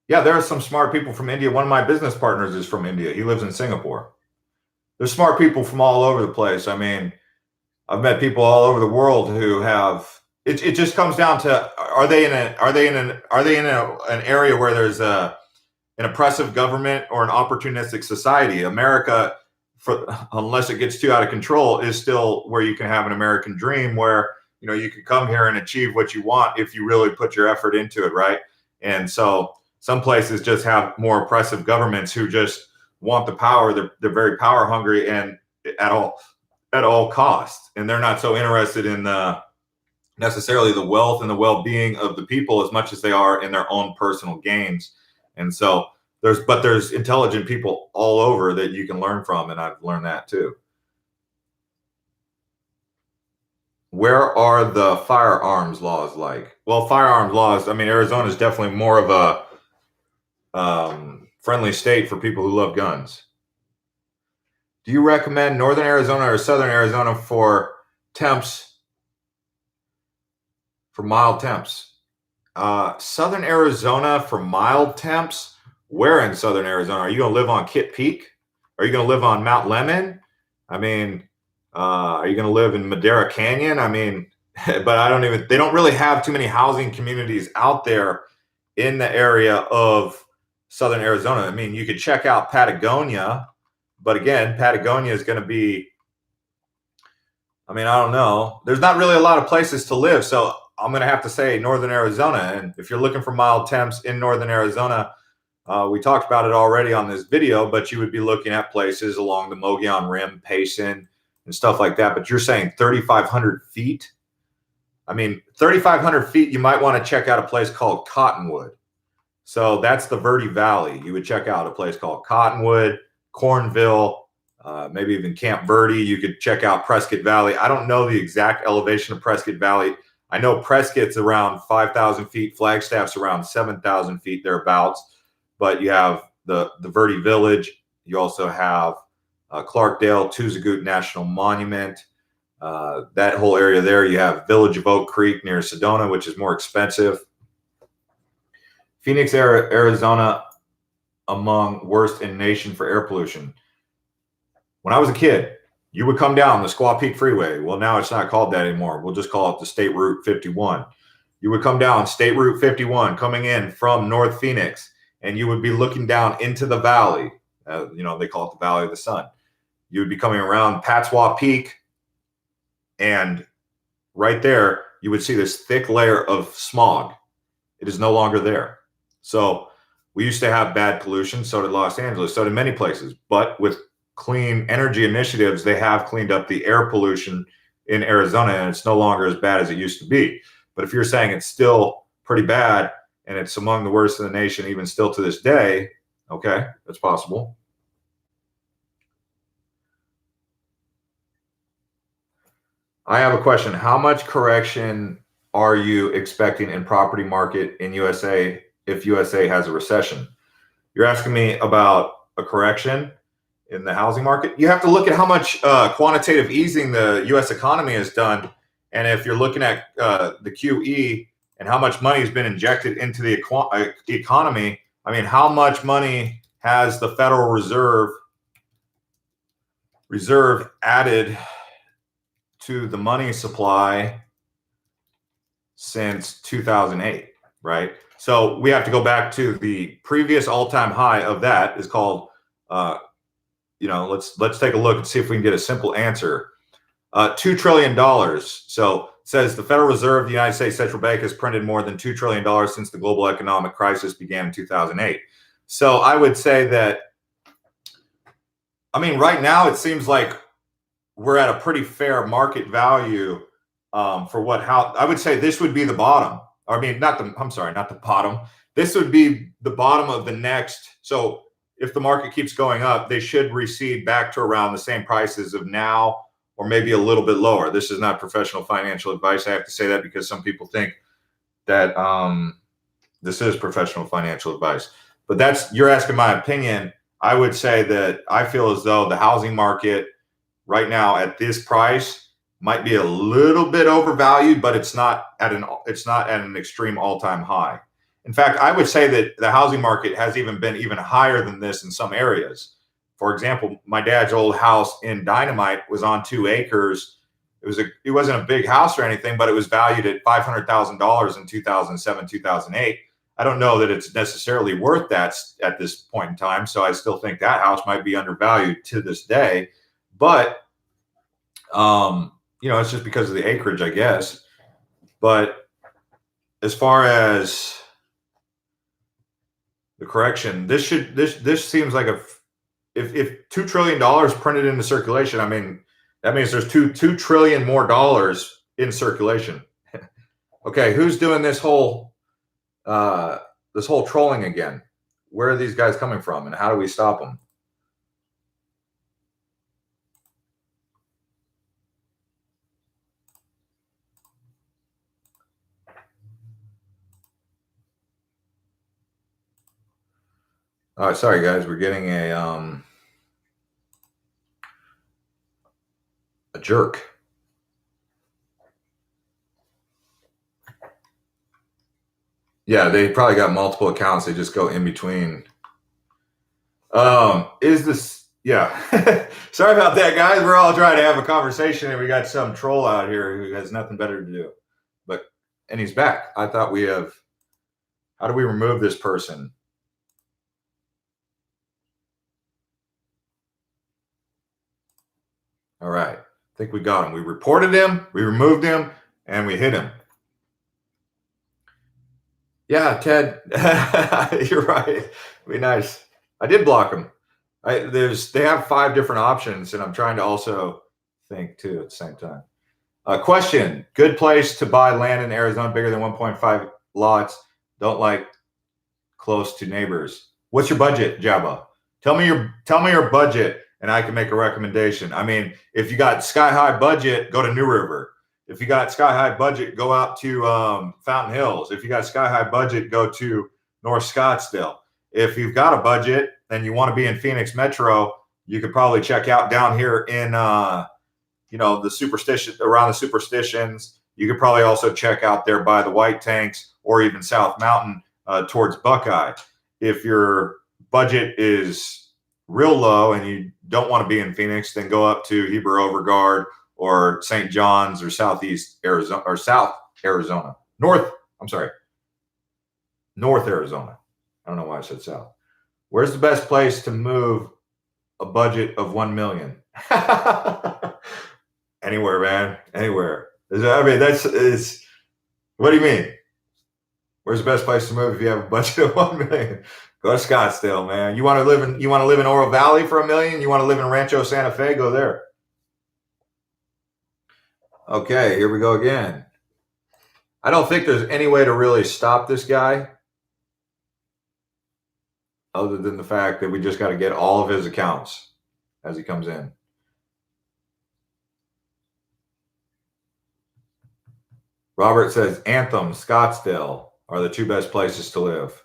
Yeah, there are some smart people from India. One of my business partners is from India. He lives in Singapore. There's smart people from all over the place. I mean, I've met people all over the world who have. It just comes down to are they in an area where there's an oppressive government or an opportunistic society? America, unless it gets too out of control, is still where you can have an American dream where you can come here and achieve what you want if you really put your effort into it, right? And so some places just have more oppressive governments who just want the power. They're very power hungry and at all costs, and they're not so interested in necessarily the wealth and the well-being of the people as much as they are in their own personal gains. And so there's intelligent people all over that you can learn from, and I've learned that too. Where are the firearms laws like? Well, firearms laws, I mean, Arizona is definitely more of a friendly state for people who love guns. Do you recommend northern Arizona or southern Arizona for mild temps? Southern Arizona for mild temps? Where in southern Arizona? Are you going to live on Kit Peak? Are you going to live on Mount Lemmon? I mean, are you going to live in Madera Canyon? I mean, but they don't really have too many housing communities out there in the area of southern Arizona. I mean, you could check out Patagonia, but again, Patagonia is going to be, I mean, I don't know. There's not really a lot of places to live. So I'm going to have to say northern Arizona. And if you're looking for mild temps in northern Arizona, we talked about it already on this video, but you would be looking at places along the Mogollon Rim, Payson, and stuff like that. But you're saying 3,500 feet? I mean, 3,500 feet, you might want to check out a place called Cottonwood. So that's the Verde Valley. You would check out a place called Cottonwood, Cornville, maybe even Camp Verde. You could check out Prescott Valley. I don't know the exact elevation of Prescott Valley. I know Prescott's around 5,000 feet. Flagstaff's around 7,000 feet, thereabouts. But you have the Verde Village. You also have Clarkdale, Tuzagoot National Monument. That whole area there. You have Village of Oak Creek near Sedona, which is more expensive. Phoenix, Arizona, among worst in nation for air pollution. When I was a kid, you would come down the Squaw Peak Freeway. Well, now it's not called that anymore. We'll just call it the State Route 51. You would come down State Route 51 coming in from North Phoenix, and you would be looking down into the valley. They call it the Valley of the Sun. You would be coming around Patswa Peak, and right there, you would see this thick layer of smog. It is no longer there. So we used to have bad pollution. So did Los Angeles. So did many places. But with clean energy initiatives, they have cleaned up the air pollution in Arizona, and it's no longer as bad as it used to be. But if you're saying it's still pretty bad and it's among the worst in the nation, even still to this day, okay, that's possible. I have a question. How much correction are you expecting in property market in USA if USA has a recession? You're asking me about a correction in the housing market. You have to look at how much quantitative easing the U.S. economy has done. And if you're looking at the QE and how much money has been injected into the economy, I mean, how much money has the Federal Reserve added to the money supply since 2008, right? So we have to go back to the previous all-time high of that is called, let's take a look and see if we can get a simple answer. $2 trillion. So it says the Federal Reserve, the United States Central Bank, has printed more than $2 trillion since the global economic crisis began in 2008. So I would say that, I mean, right now it seems like we're at a pretty fair market value for how I would say this would be the bottom. I mean, not the bottom. This would be the bottom of the next. So if the market keeps going up, they should recede back to around the same prices of now, or maybe a little bit lower. This is not professional financial advice. I have to say that because some people think that this is professional financial advice. But you're asking my opinion. I would say that I feel as though the housing market right now at this price might be a little bit overvalued, but it's not at an extreme all-time high. In fact, I would say that the housing market has been even higher than this in some areas. For example, my dad's old house in Dynamite was on 2 acres. It wasn't a big house or anything, but it was valued at $500,000 in 2007, 2008. I don't know that it's necessarily worth that at this point in time. So I still think that house might be undervalued to this day. But, it's just because of the acreage, I guess. But as far as the correction, this seems like if $2 trillion printed into circulation, I mean, that means there's $2 trillion more dollars in circulation. Okay, who's doing this whole trolling again? Where are these guys coming from, and how do we stop them? Oh, sorry guys, we're getting a jerk. Yeah, they probably got multiple accounts. They just go in between. Is this? Yeah. Sorry about that, guys. We're all trying to have a conversation, and we got some troll out here who has nothing better to do. And he's back. I thought we have. How do we remove this person? All right. I think we got him. We reported him, we removed him, and we hit him. Yeah, Ted, you're right. Be nice. I did block him. They have 5 different options, and I'm trying to also think too at the same time. Question: good place to buy land in Arizona bigger than 1.5 lots. Don't like close to neighbors. What's your budget, Jabba? Tell me your budget, and I can make a recommendation. I mean, if you got sky high budget, go to New River. If you got sky high budget, go out to Fountain Hills. If you got sky high budget, go to North Scottsdale. If you've got a budget and you want to be in Phoenix Metro, you could probably check out down here in the superstition, around the superstitions. You could probably also check out there by the White Tanks or even South Mountain towards Buckeye. If your budget is real low and you don't want to be in Phoenix, then go up to Heber Overguard or St. John's or Southeast Arizona or South Arizona. North Arizona. I don't know why I said South. Where's the best place to move a budget of 1 million? Anywhere, man. Anywhere. I mean, what do you mean? Where's the best place to move if you have a budget of 1 million? Go to Scottsdale, man. You want to live in Oro Valley for $1 million? You want to live in Rancho Santa Fe? Go there. Okay, here we go again. I don't think there's any way to really stop this guy other than the fact that we just got to get all of his accounts as he comes in. Robert says Anthem, Scottsdale are the 2 best places to live.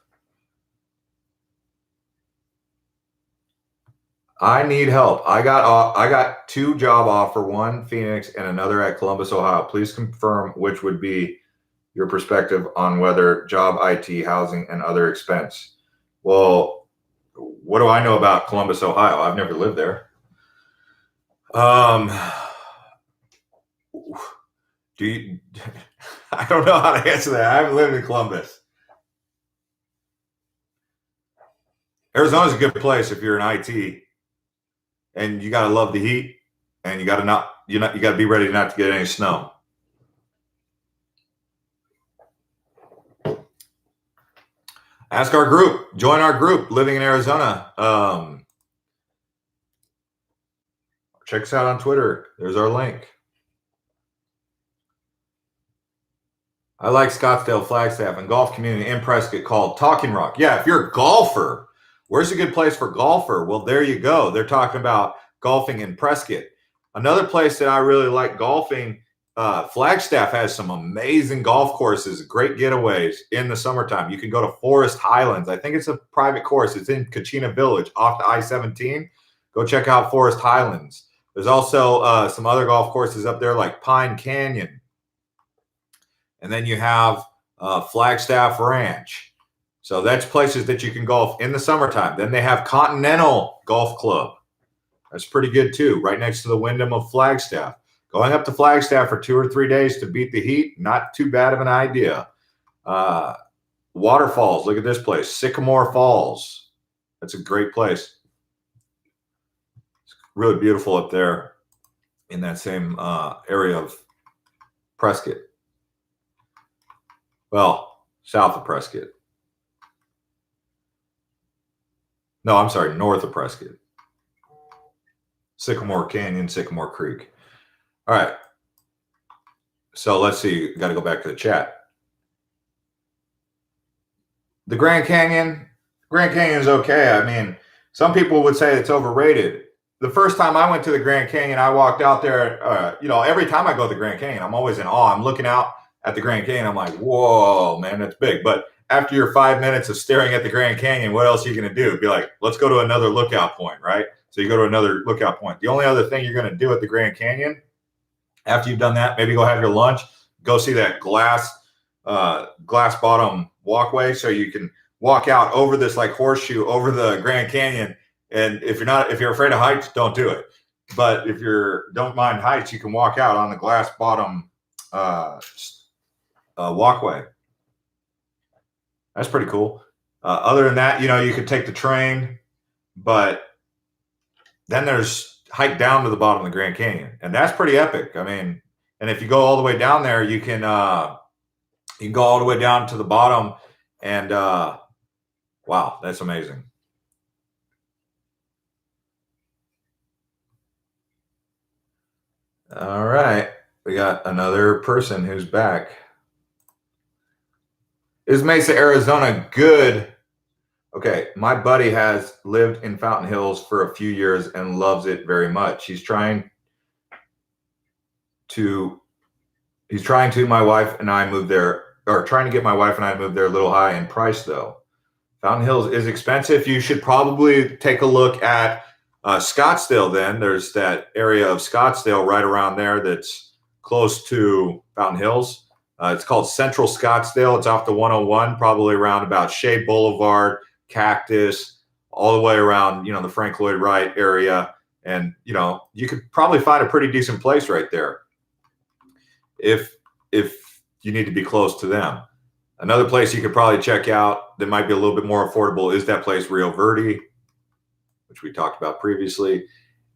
I need help. I got 2 job offer, one Phoenix and another at Columbus, Ohio. Please confirm which would be your perspective on whether job, IT, housing, and other expense. Well, what do I know about Columbus, Ohio? I've never lived there. I don't know how to answer that. I haven't lived in Columbus. Arizona's a good place if you're in IT, and you got to love the heat, and you got to be ready not to get any snow. Ask our group. Join our group, Living in Arizona. Check us out on Twitter. There's our link. I like Scottsdale, Flagstaff, and golf community in Prescott called Talking Rock. Yeah, if you're a golfer, where's a good place for golfer? Well, there you go. They're talking about golfing in Prescott. Another place that I really like golfing, Flagstaff has some amazing golf courses, great getaways in the summertime. You can go to Forest Highlands. I think it's a private course. It's in Kachina Village off the I-17. Go check out Forest Highlands. There's also some other golf courses up there like Pine Canyon. And then you have Flagstaff Ranch. So that's places that you can golf in the summertime. Then they have Continental Golf Club. That's pretty good too, right next to the Wyndham of Flagstaff. Going up to Flagstaff for 2 or 3 days to beat the heat, not too bad of an idea. Waterfalls, look at this place, Sycamore Falls. That's a great place. It's really beautiful up there in that same area of Prescott. Well, south of Prescott. No, I'm sorry, north of Prescott. Sycamore Canyon, Sycamore Creek. All right. So let's see. Got to go back to the chat. The Grand Canyon is okay. I mean, some people would say it's overrated. The first time I went to the Grand Canyon, I walked out there. Every time I go to the Grand Canyon, I'm always in awe. I'm looking out at the Grand Canyon. I'm like, whoa, man, that's big. But after your 5 minutes of staring at the Grand Canyon, what else are you going to do? Be like, let's go to another lookout point, right? So you go to another lookout point. The only other thing you're going to do at the Grand Canyon, after you've done that, maybe go have your lunch, go see that glass bottom walkway so you can walk out over this like horseshoe over the Grand Canyon. And if you're afraid of heights, don't do it. But if you don't mind heights, you can walk out on the glass bottom walkway. That's pretty cool. Other than that, you could take the train, but then there's hike down to the bottom of the Grand Canyon, and that's pretty epic. I mean, and if you go all the way down there, you can go all the way down to the bottom, and wow, that's amazing. All right, we got another person who's back. Is Mesa, Arizona good? Okay, my buddy has lived in Fountain Hills for a few years and loves it very much. He's trying to my wife and I moved there, or trying to get my wife and I moved there a little high in price though. Fountain Hills is expensive. You should probably take a look at Scottsdale then. There's that area of Scottsdale right around there that's close to Fountain Hills. It's called Central Scottsdale. It's off the 101, probably around about Shea Boulevard, Cactus, all the way around, the Frank Lloyd Wright area. And, you could probably find a pretty decent place right there if you need to be close to them. Another place you could probably check out that might be a little bit more affordable is that place Rio Verde, which we talked about previously.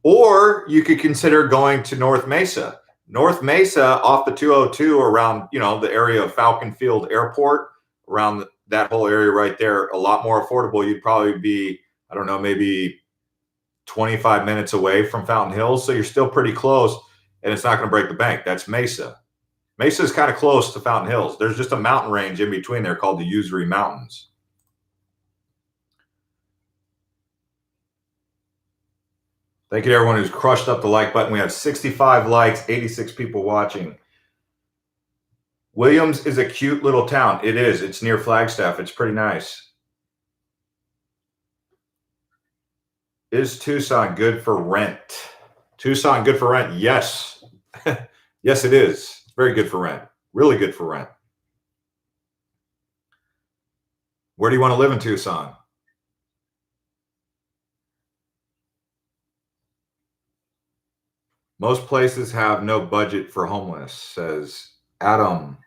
Or you could consider going to North Mesa. North Mesa off the 202 around, the area of Falcon Field Airport, around that whole area right there, a lot more affordable. You'd probably be, I don't know, maybe 25 minutes away from Fountain Hills. So you're still pretty close, and it's not going to break the bank. That's Mesa. Mesa is kind of close to Fountain Hills. There's just a mountain range in between there called the Usury Mountains. Thank you to everyone who's crushed up the like button. We have 65 likes, 86 people watching. Williams is a cute little town. It is. It's near Flagstaff. It's pretty nice. Is Tucson good for rent? Tucson good for rent? Yes. Yes, it is. Very good for rent. Really good for rent. Where do you want to live in Tucson? Most places have no budget for homeless, says Adam.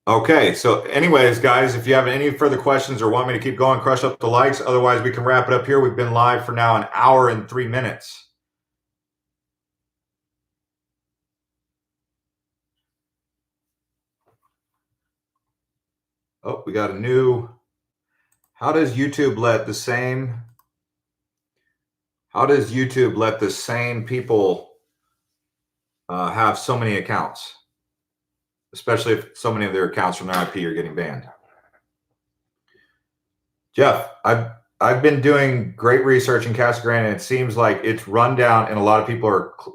Okay, so anyways, guys, if you have any further questions or want me to keep going, crush up the likes. Otherwise, we can wrap it up here. We've been live for now 1 hour and 3 minutes. Oh, we got a new. How does YouTube let the same people have so many accounts? Especially if so many of their accounts from their IP are getting banned. Jeff, I've been doing great research in Casa Grande, and it seems like it's run down, and a lot of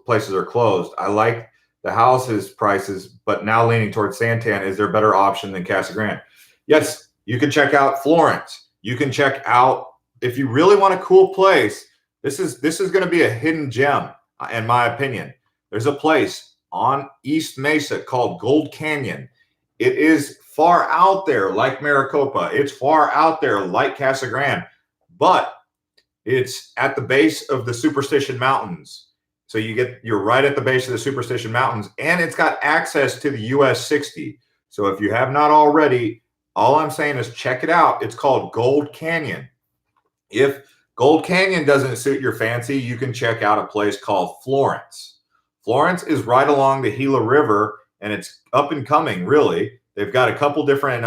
places are closed. I like the houses prices, but now leaning towards Santan. Is there a better option than Casa Grande? Yes, you can check out Florence. You can check out, if you really want a cool place. This is going to be a hidden gem, in my opinion. There's a place on East Mesa called Gold Canyon. It is far out there like Maricopa. It's far out there like Casa Grande, but it's at the base of the Superstition Mountains. So you're right at the base of the Superstition Mountains, and it's got access to the US 60. So if you have not already, all I'm saying is check it out. It's called Gold Canyon. If Gold Canyon doesn't suit your fancy, you can check out a place called Florence. Florence is right along the Gila River, and it's up and coming, really. They've got a couple different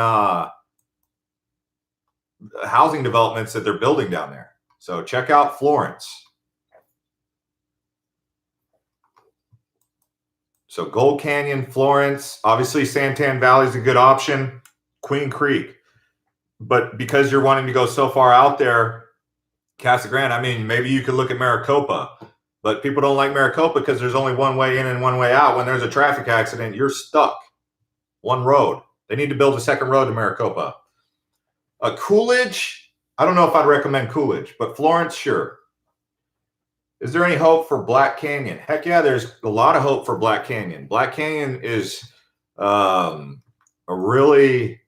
housing developments that they're building down there. So check out Florence. So Gold Canyon, Florence, obviously Santan Valley is a good option. Queen Creek. But because you're wanting to go so far out there, Casa Grande, I mean, maybe you could look at Maricopa. But people don't like Maricopa because there's only one way in and one way out. When there's a traffic accident, you're stuck. One road. They need to build a second road to Maricopa. Coolidge, I don't know if I'd recommend Coolidge, but Florence, sure. Is there any hope for Black Canyon? Heck yeah, there's a lot of hope for Black Canyon. Black Canyon is a really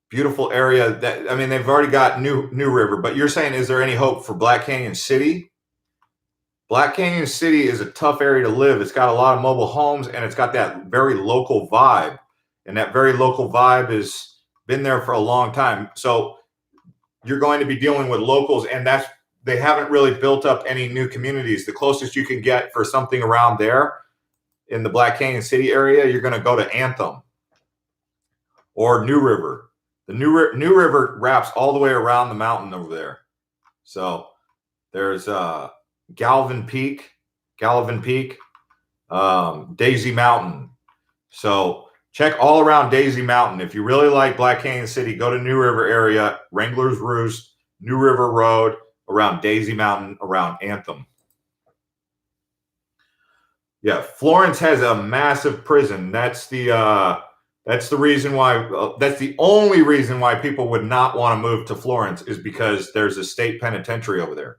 beautiful area. That, I mean, they've already got New River, but you're saying, is there any hope for Black Canyon City? Black Canyon City is a tough area to live. It's got a lot of mobile homes, and it's got that very local vibe. And that very local vibe has been there for a long time. So you're going to be dealing with locals, and they haven't really built up any new communities. The closest you can get for something around there in the Black Canyon City area, you're going to go to Anthem or New River. The New River wraps all the way around the mountain over there. So there's Galvin Peak, Daisy Mountain. So check all around Daisy Mountain. If you really like Black Canyon City, go to New River area, Wrangler's Roost, New River Road, around Daisy Mountain, around Anthem. Yeah, Florence has a massive prison. That's the reason why. That's the only reason why people would not want to move to Florence, is because there's a state penitentiary over there.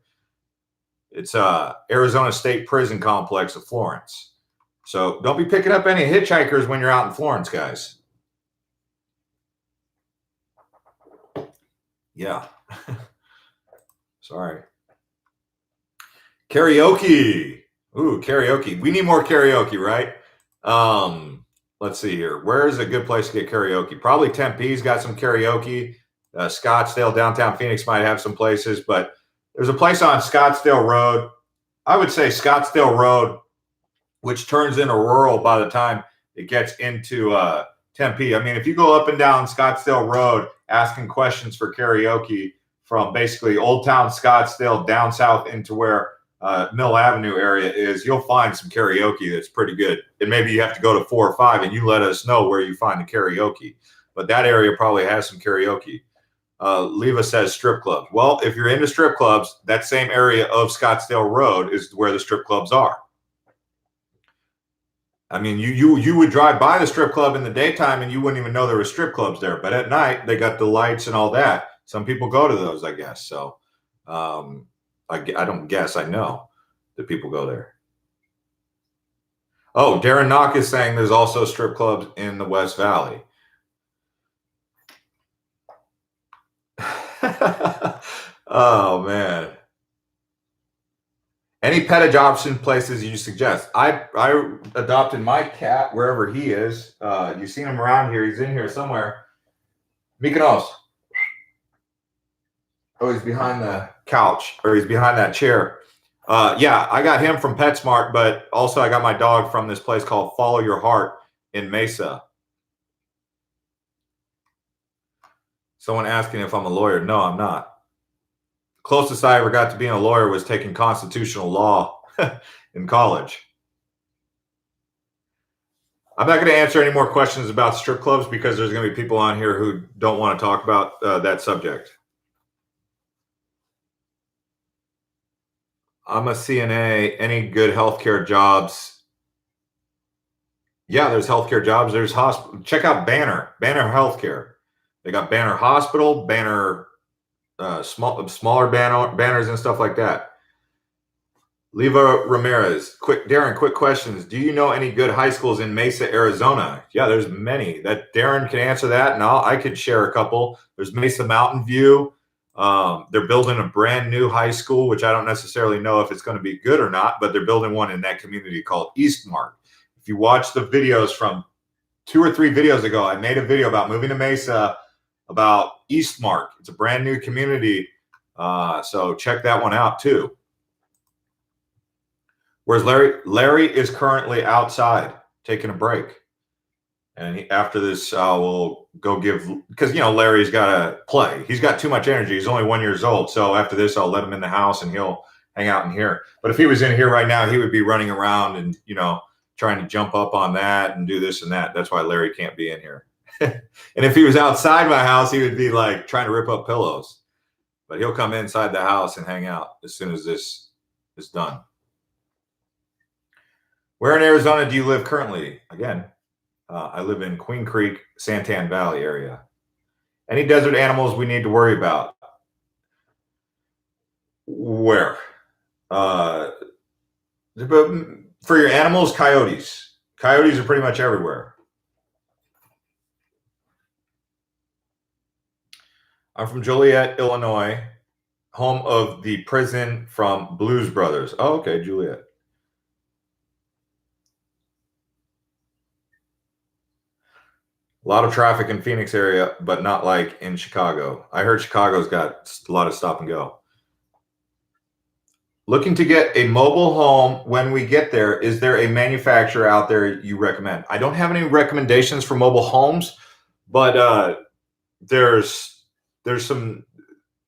It's Arizona State Prison Complex of Florence. So don't be picking up any hitchhikers when you're out in Florence, guys. Yeah. Sorry. Karaoke. Ooh, karaoke. We need more karaoke, right? Let's see here. Where is a good place to get karaoke? Probably Tempe's got some karaoke. Scottsdale, downtown Phoenix might have some places, but there's a place on Scottsdale Road. I would say Scottsdale Road, which turns into rural by the time it gets into Tempe. I mean, if you go up and down Scottsdale Road asking questions for karaoke from basically Old Town Scottsdale down south into where Mill Avenue area is, you'll find some karaoke that's pretty good. And maybe you have to go to 4 or 5 and you let us know where you find the karaoke. But that area probably has some karaoke. Leva says strip clubs. Well, if you're into strip clubs, that same area of Scottsdale Road is where the strip clubs are. I mean, you would drive by the strip club in the daytime and you wouldn't even know there were strip clubs there. But at night, they got the lights and all that. Some people go to those, I guess. So I don't guess. I know that people go there. Oh, Darren Knock is saying there's also strip clubs in the West Valley. Oh, man. Any pet adoption places you suggest? I adopted my cat wherever he is. You've seen him around here. He's in here somewhere. Mykonos. Oh, he's behind the couch, or he's behind that chair. Yeah, I got him from PetSmart, but also I got my dog from this place called Follow Your Heart in Mesa. Someone asking if I'm a lawyer. No, I'm not. Closest I ever got to being a lawyer was taking constitutional law in college. I'm not going to answer any more questions about strip clubs because there's going to be people on here who don't want to talk about that subject. I'm a CNA. Any good healthcare jobs? Yeah, there's healthcare jobs. There's hospital. Check out Banner Healthcare. They got Banner Hospital, Banner, smaller banners and stuff like that. Leva Ramirez, Darren, quick questions. Do you know any good high schools in Mesa, Arizona? Yeah, there's many. That Darren can answer that, and I could share a couple. There's Mesa Mountain View. They're building a brand new high school, which I don't necessarily know if it's going to be good or not, but they're building one in that community called Eastmark. If you watch the videos from 2 or 3 videos ago, I made a video about moving to Mesa, about Eastmark. It's a brand new community. So check that one out too. Whereas Larry is currently outside taking a break. And after this, we'll go give, because, Larry's got to play. He's got too much energy. He's only 1 year old. So after this, I'll let him in the house and he'll hang out in here. But if he was in here right now, he would be running around and, trying to jump up on that and do this and that. That's why Larry can't be in here. And if he was outside my house, he would be like trying to rip up pillows. But he'll come inside the house and hang out as soon as this is done. Where in Arizona do you live currently? Again, I live in Queen Creek, Santan Valley area. Any desert animals we need to worry about? Where? But for your animals, coyotes. Coyotes are pretty much everywhere. I'm from Joliet, Illinois, home of the prison from Blues Brothers. Oh, okay, Joliet. A lot of traffic in Phoenix area, but not like in Chicago. I heard Chicago's got a lot of stop and go. Looking to get a mobile home when we get there. Is there a manufacturer out there you recommend? I don't have any recommendations for mobile homes, but there's some,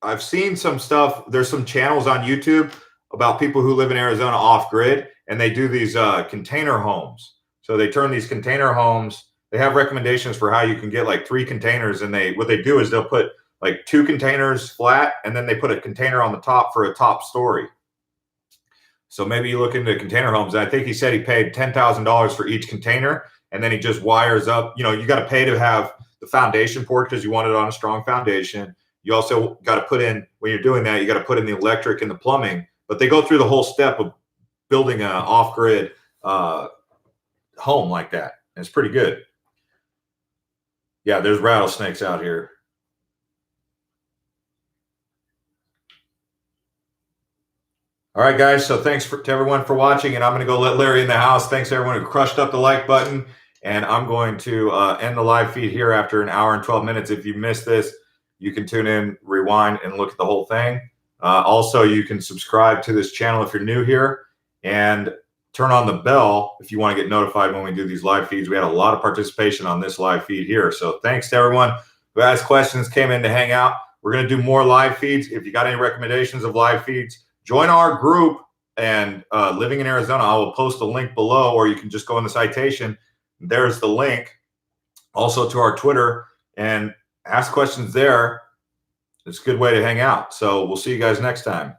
I've seen some stuff. There's some channels on YouTube about people who live in Arizona off grid, and they do these container homes. So they turn these container homes. They have recommendations for how you can get like 3 containers, and what they do is they'll put like 2 containers flat, and then they put a container on the top for a top story. So maybe you look into container homes. I think he said he paid $10,000 for each container, and then he just wires up. You got to pay to have the foundation poured because you want it on a strong foundation. You also got to put in, when you're doing that, you got to put in the electric and the plumbing. But they go through the whole step of building an off-grid home like that. And it's pretty good. Yeah, there's rattlesnakes out here. All right, guys. So thanks to everyone for watching, and I'm going to go let Larry in the house. Thanks to everyone who crushed up the like button, and I'm going to end the live feed here after 1 hour and 12 minutes. If you missed this, you can tune in, rewind, and look at the whole thing. Also, you can subscribe to this channel if you're new here, and turn on the bell if you want to get notified when we do these live feeds. We had a lot of participation on this live feed here. So thanks to everyone who asked questions, came in to hang out. We're going to do more live feeds. If you got any recommendations of live feeds, join our group and Living in Arizona. I will post a link below, or you can just go in the citation. There's the link also to our Twitter, and ask questions there. It's a good way to hang out. So we'll see you guys next time.